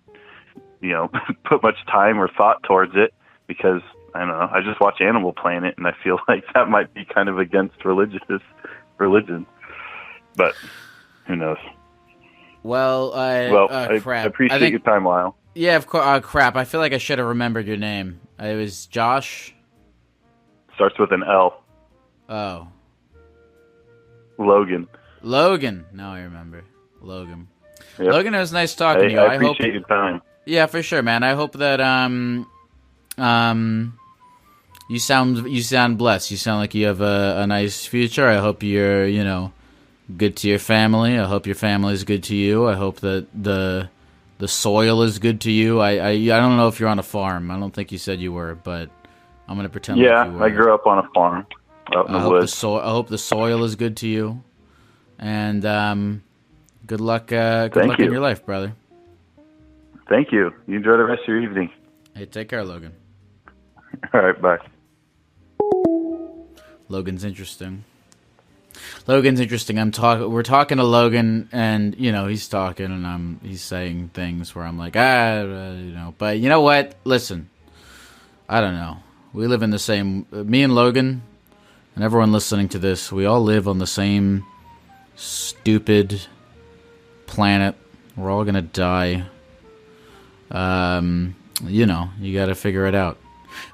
put much time or thought towards it because I don't know. I just watch Animal Planet and I feel like that might be kind of against religion, but who knows? Well, crap. I appreciate your time, Lyle. Yeah, of course. Crap. I feel like I should have remembered your name. It was Josh. Starts with an L. Oh. Logan. Now I remember. Logan. Yep. Logan, it was nice talking to you. I appreciate your time. Yeah, for sure, man. I hope that you sound blessed. You sound like you have a nice future. I hope you're good to your family. I hope your family is good to you. I hope that the soil is good to you. I don't know if you're on a farm. I don't think you said you were, but I'm gonna pretend. Yeah, like you were. I grew up on a farm out in the woods. I hope the soil is good to you, and good luck. Good luck in your life, brother. Thank you. You enjoy the rest of your evening. Hey, take care, Logan. All right, bye. Logan's interesting. We're talking to Logan, and he's talking, and he's saying things where I'm like, but you know what? Listen, I don't know. We live in the same. Me and Logan, and everyone listening to this, we all live on the same stupid planet. We're all gonna die. You got to figure it out.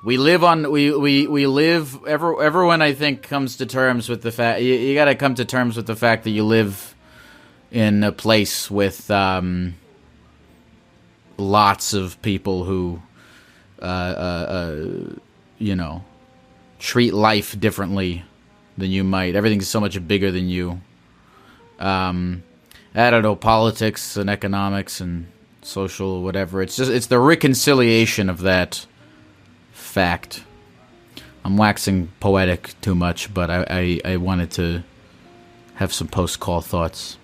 We live on. We live. Everyone, I think, comes to terms with the fact. You got to come to terms with the fact that you live in a place with lots of people who, treat life differently than you might. Everything's so much bigger than you. I don't know, politics and economics and social whatever. It's the reconciliation of that fact. I'm waxing poetic too much, but I wanted to have some post-call thoughts.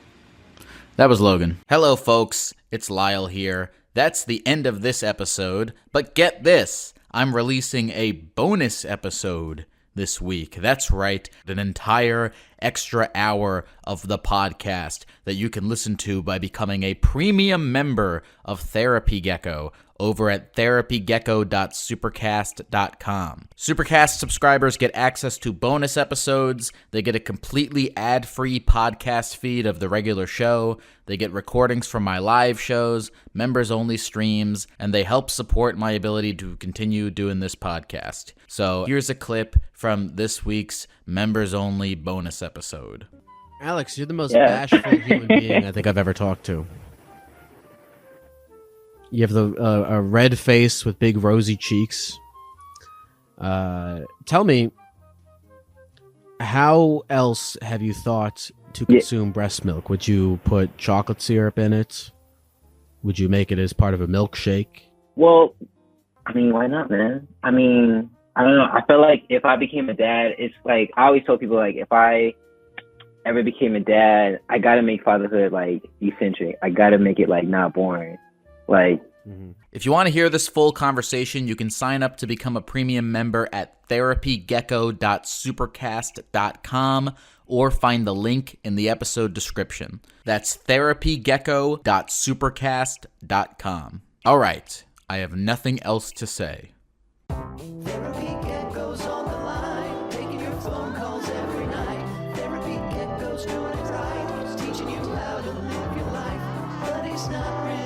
That was Logan. Hello, folks. It's Lyle here. That's the end of this episode, but get this. I'm releasing a bonus episode this week. That's right, an entire extra hour of the podcast that you can listen to by becoming a premium member of Therapy Gecko over at therapygecko.supercast.com. Supercast subscribers get access to bonus episodes. They get a completely ad-free podcast feed of the regular show. They get recordings from my live shows, members-only streams, and they help support my ability to continue doing this podcast. So here's a clip from this week's members-only bonus episode. Alex, you're the most bashful human being I think I've ever talked to. You have a red face with big rosy cheeks. Tell me, how else have you thought to consume breast milk? Would you put chocolate syrup in it? Would you make it as part of a milkshake? Well, I mean, why not, man? I mean, I don't know. I feel like if I became a dad, it's like, I always tell people, like, if I ever became a dad, I gotta make fatherhood, like, eccentric. I gotta make it, like, not boring. Like, if you want to hear this full conversation, you can sign up to become a premium member at therapygecko.supercast.com or find the link in the episode description. That's therapygecko.supercast.com. All right, I have nothing else to say. Therapy Gecko's on the line, taking your phone calls every night. Therapy Gecko's doing it right, he's teaching you how to live your life, but he's not really